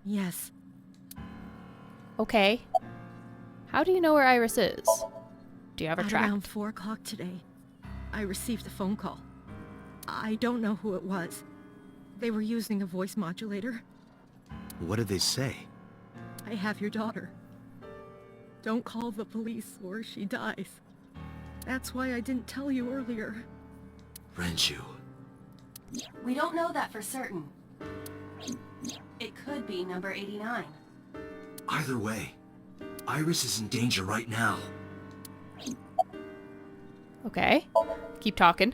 [SPEAKER 12] Yes.
[SPEAKER 1] Okay. How do you know where Iris is? Do you have her
[SPEAKER 12] At
[SPEAKER 1] tracked?
[SPEAKER 12] around 4 o'clock today, I received a phone call. I don't know who it was. They were using a voice modulator.
[SPEAKER 3] What did they say?
[SPEAKER 12] I have your daughter.
[SPEAKER 7] Don't call the police or she dies. That's why I didn't tell you earlier.
[SPEAKER 3] Renju.
[SPEAKER 2] We don't know that for certain. It could be number 89.
[SPEAKER 3] Either way, Iris is in danger right now.
[SPEAKER 1] Okay. Keep talking.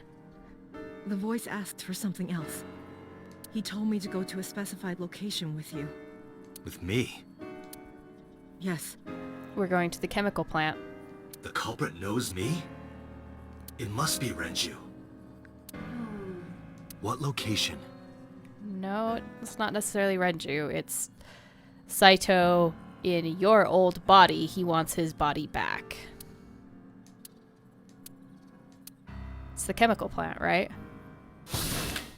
[SPEAKER 7] The voice asked for something else. He told me to go to a specified location with you.
[SPEAKER 3] With me?
[SPEAKER 7] Yes.
[SPEAKER 1] We're going to the chemical plant.
[SPEAKER 3] The culprit knows me? It must be Renju. What location?
[SPEAKER 1] No, it's not necessarily Renju. It's Saito in your old body. He wants his body back. It's the chemical plant, right?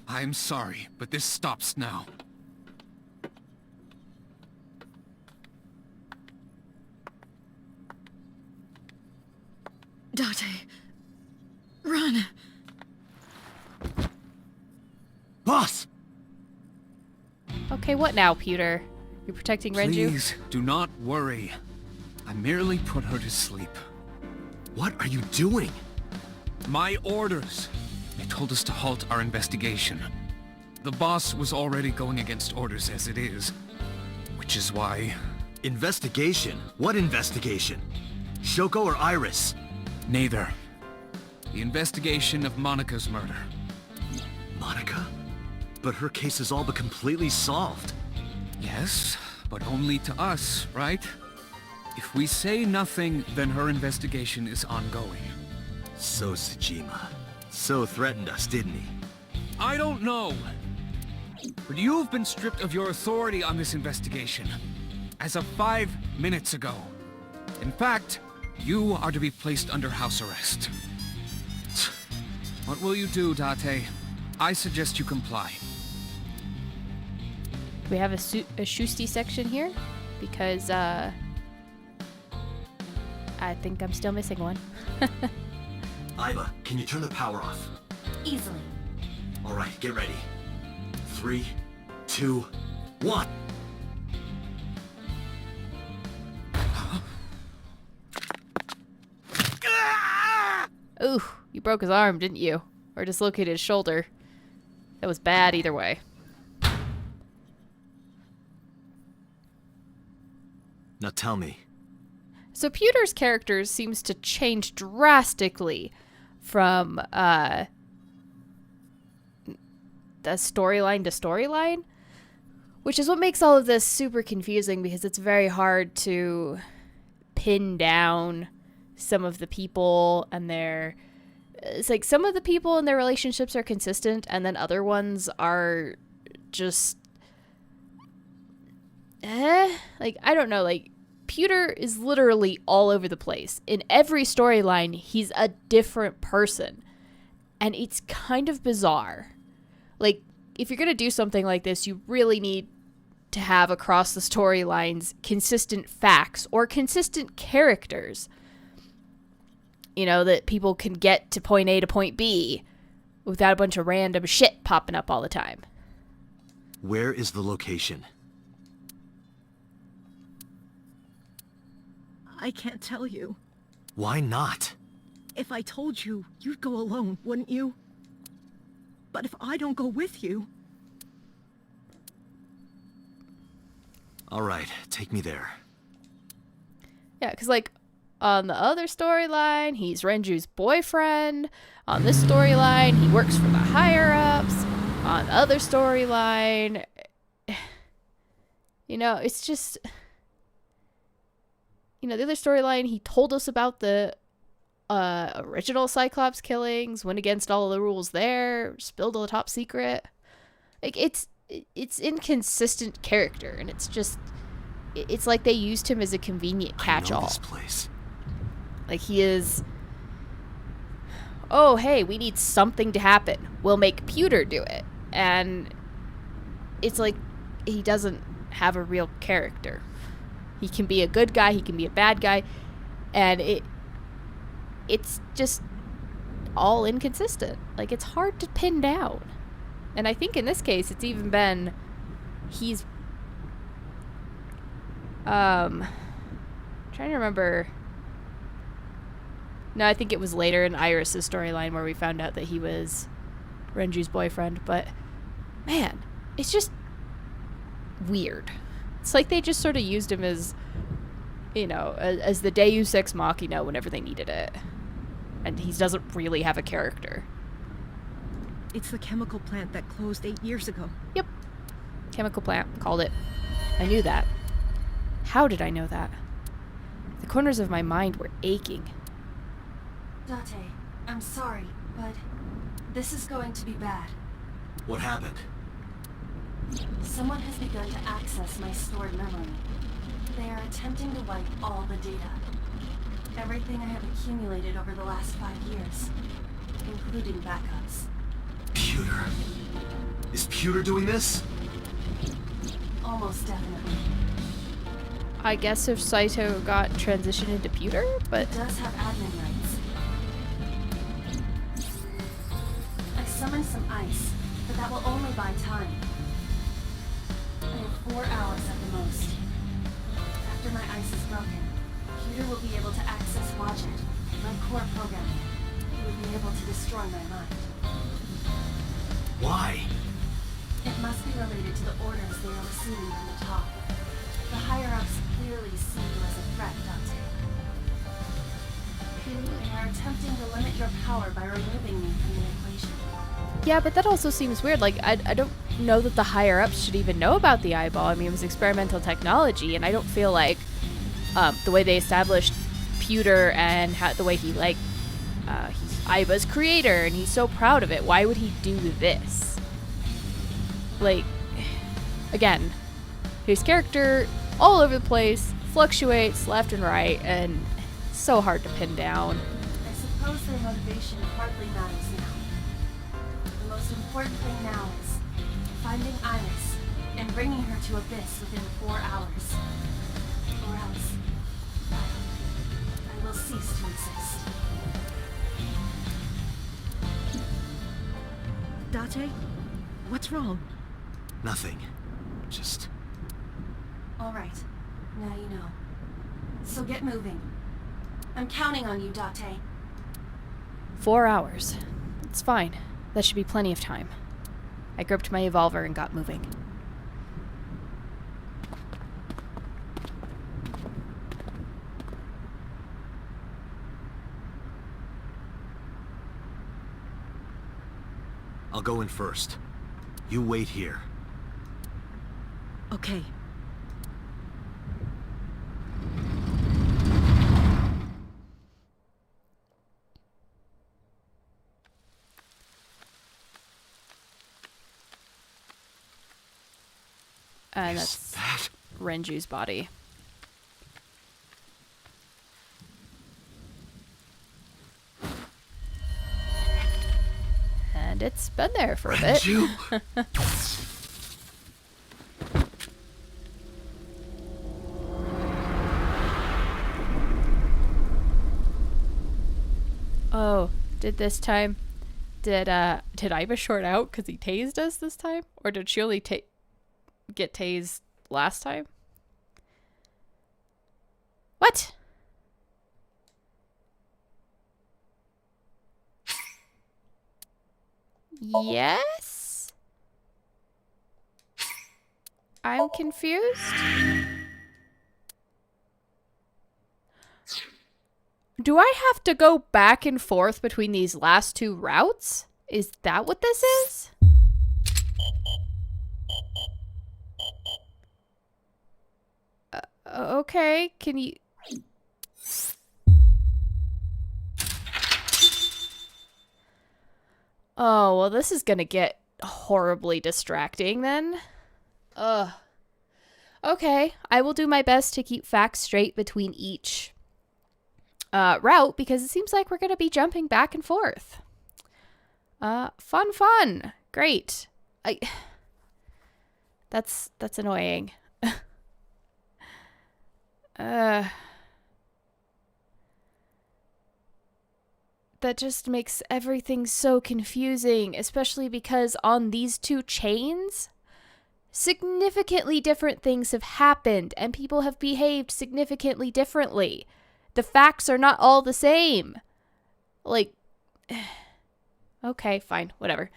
[SPEAKER 9] I'm sorry, but this stops now.
[SPEAKER 8] Date. Run!
[SPEAKER 3] Boss!
[SPEAKER 1] Okay, what now, Pewter? You're protecting Renju?
[SPEAKER 9] Please, do not worry. I merely put her to sleep.
[SPEAKER 3] What are you doing?
[SPEAKER 9] My orders. They told us to halt our investigation. The boss was already going against orders as it is, which is why...
[SPEAKER 3] Investigation? What investigation? Shoko or Iris?
[SPEAKER 9] Neither. The investigation of Monika's murder.
[SPEAKER 3] Monika? But her case is all but completely solved.
[SPEAKER 9] Yes, but only to us, right? If we say nothing, then her investigation is ongoing.
[SPEAKER 3] So Tsujima. So threatened us, didn't he?
[SPEAKER 9] I don't know. But you've been stripped of your authority on this investigation. As of 5 minutes ago. In fact, you are to be placed under house arrest. What will you do, Date? I suggest you comply.
[SPEAKER 1] Do we have a Shusti section here? Because, I think I'm still missing one.
[SPEAKER 3] Aiba, can you turn the power off?
[SPEAKER 2] Easily.
[SPEAKER 3] Alright, get ready. 3, 2, 1!
[SPEAKER 1] Ooh, you broke his arm, didn't you? Or dislocated his shoulder. That was bad either way.
[SPEAKER 3] Now tell me.
[SPEAKER 1] So Pewter's character seems to change drastically from the storyline to storyline, which is what makes all of this super confusing because it's very hard to pin down some of the people and their... It's like some of the people and their relationships are consistent and then other ones are just... Like, I don't know, like, Pewter is literally all over the place. In every storyline, he's a different person. And it's kind of bizarre. Like, if you're going to do something like this, you really need to have across the storylines consistent facts or consistent characters. You know, that people can get to point A to point B without a bunch of random shit popping up all the time.
[SPEAKER 3] Where is the location?
[SPEAKER 7] I can't tell you.
[SPEAKER 3] Why not?
[SPEAKER 7] If I told you, you'd go alone, wouldn't you? But if I don't go with you...
[SPEAKER 3] Alright, take me there.
[SPEAKER 1] Yeah, because, like, on the other storyline, he's Renju's boyfriend. On this storyline, he works for the higher-ups. On the other storyline... You know, it's just... You know, the other storyline, he told us about the original Cyclops killings, went against all of the rules there, spilled all the top secret. Like, it's inconsistent character, and it's just... It's like they used him as a convenient catch-all.
[SPEAKER 3] I know this place.
[SPEAKER 1] Like, he is... Oh, hey, we need something to happen. We'll make Pewter do it. And it's like he doesn't have a real character. He can be a good guy, he can be a bad guy, and it's just all inconsistent. Like, it's hard to pin down. And I think in this case, it's even been... He's... trying trying to remember. No, I think it was later in Iris' storyline where we found out that he was Renju's boyfriend, but man, it's just weird. It's like they just sort of used him as, you know, as the Deus Ex Machina whenever they needed it. And he doesn't really have a character.
[SPEAKER 7] It's the chemical plant that closed 8 years ago.
[SPEAKER 1] Yep. Chemical plant. Called it. I knew that. How did I know that? The corners of my mind were aching.
[SPEAKER 2] Date, I'm sorry, but this is going to be bad.
[SPEAKER 3] What happened?
[SPEAKER 2] Someone has begun to access my stored memory. They are attempting to wipe all the data. Everything I have accumulated over the last 5 years, including backups.
[SPEAKER 3] Pewter. Is Pewter doing this?
[SPEAKER 2] Almost definitely.
[SPEAKER 1] I guess if Saito got transitioned into Pewter, but...
[SPEAKER 2] It does have admin rights. I summoned some ice, but that will only buy time. I have 4 hours at the most. After my ice is broken, Pewter will be able to access Wadjet, my core programming. He will be able to destroy my mind.
[SPEAKER 3] Why?
[SPEAKER 2] It must be related to the orders they are receiving from the top. The higher-ups clearly see you as a threat, Dante. They are attempting to limit your power by removing me from the equation.
[SPEAKER 1] Yeah, but that also seems weird. Like, I don't know that the higher-ups should even know about the eyeball. I mean, it was experimental technology, and I don't feel like the way they established Pewter and the way he, like, he's Aiba's creator, and he's so proud of it. Why would he do this? Like, again, his character all over the place, fluctuates left and right, and so hard to pin down.
[SPEAKER 2] I suppose their motivation hardly matters now. The most important thing now is finding Iris and bringing her to Abyss within 4 hours. Or else, I will cease to exist.
[SPEAKER 7] Date? What's wrong?
[SPEAKER 3] Nothing. Just...
[SPEAKER 2] All right. Now you know. So get moving. I'm counting on you, Date.
[SPEAKER 1] 4 hours. It's fine. That should be plenty of time. I gripped my evolver and got moving.
[SPEAKER 3] I'll go in first. You wait here.
[SPEAKER 7] Okay.
[SPEAKER 1] And that's Renju's body. And it's been there for a bit. Oh, did Aiba short out because he tased us this time? Or did she only get tased last time? What? Yes? I'm confused. Do I have to go back and forth between these last two routes? Is that what this is? Okay, can you... Oh, well, this is gonna get horribly distracting then. Ugh. Okay, I will do my best to keep facts straight between each route, because it seems like we're gonna be jumping back and forth. Fun. Great. That's annoying. That just makes everything so confusing, especially because on these two chains, Significantly different things have happened, and people have behaved significantly differently. The facts are not all the same. Like, okay, fine, whatever.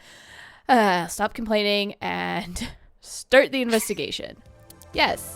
[SPEAKER 1] Stop complaining and start the investigation. Yes,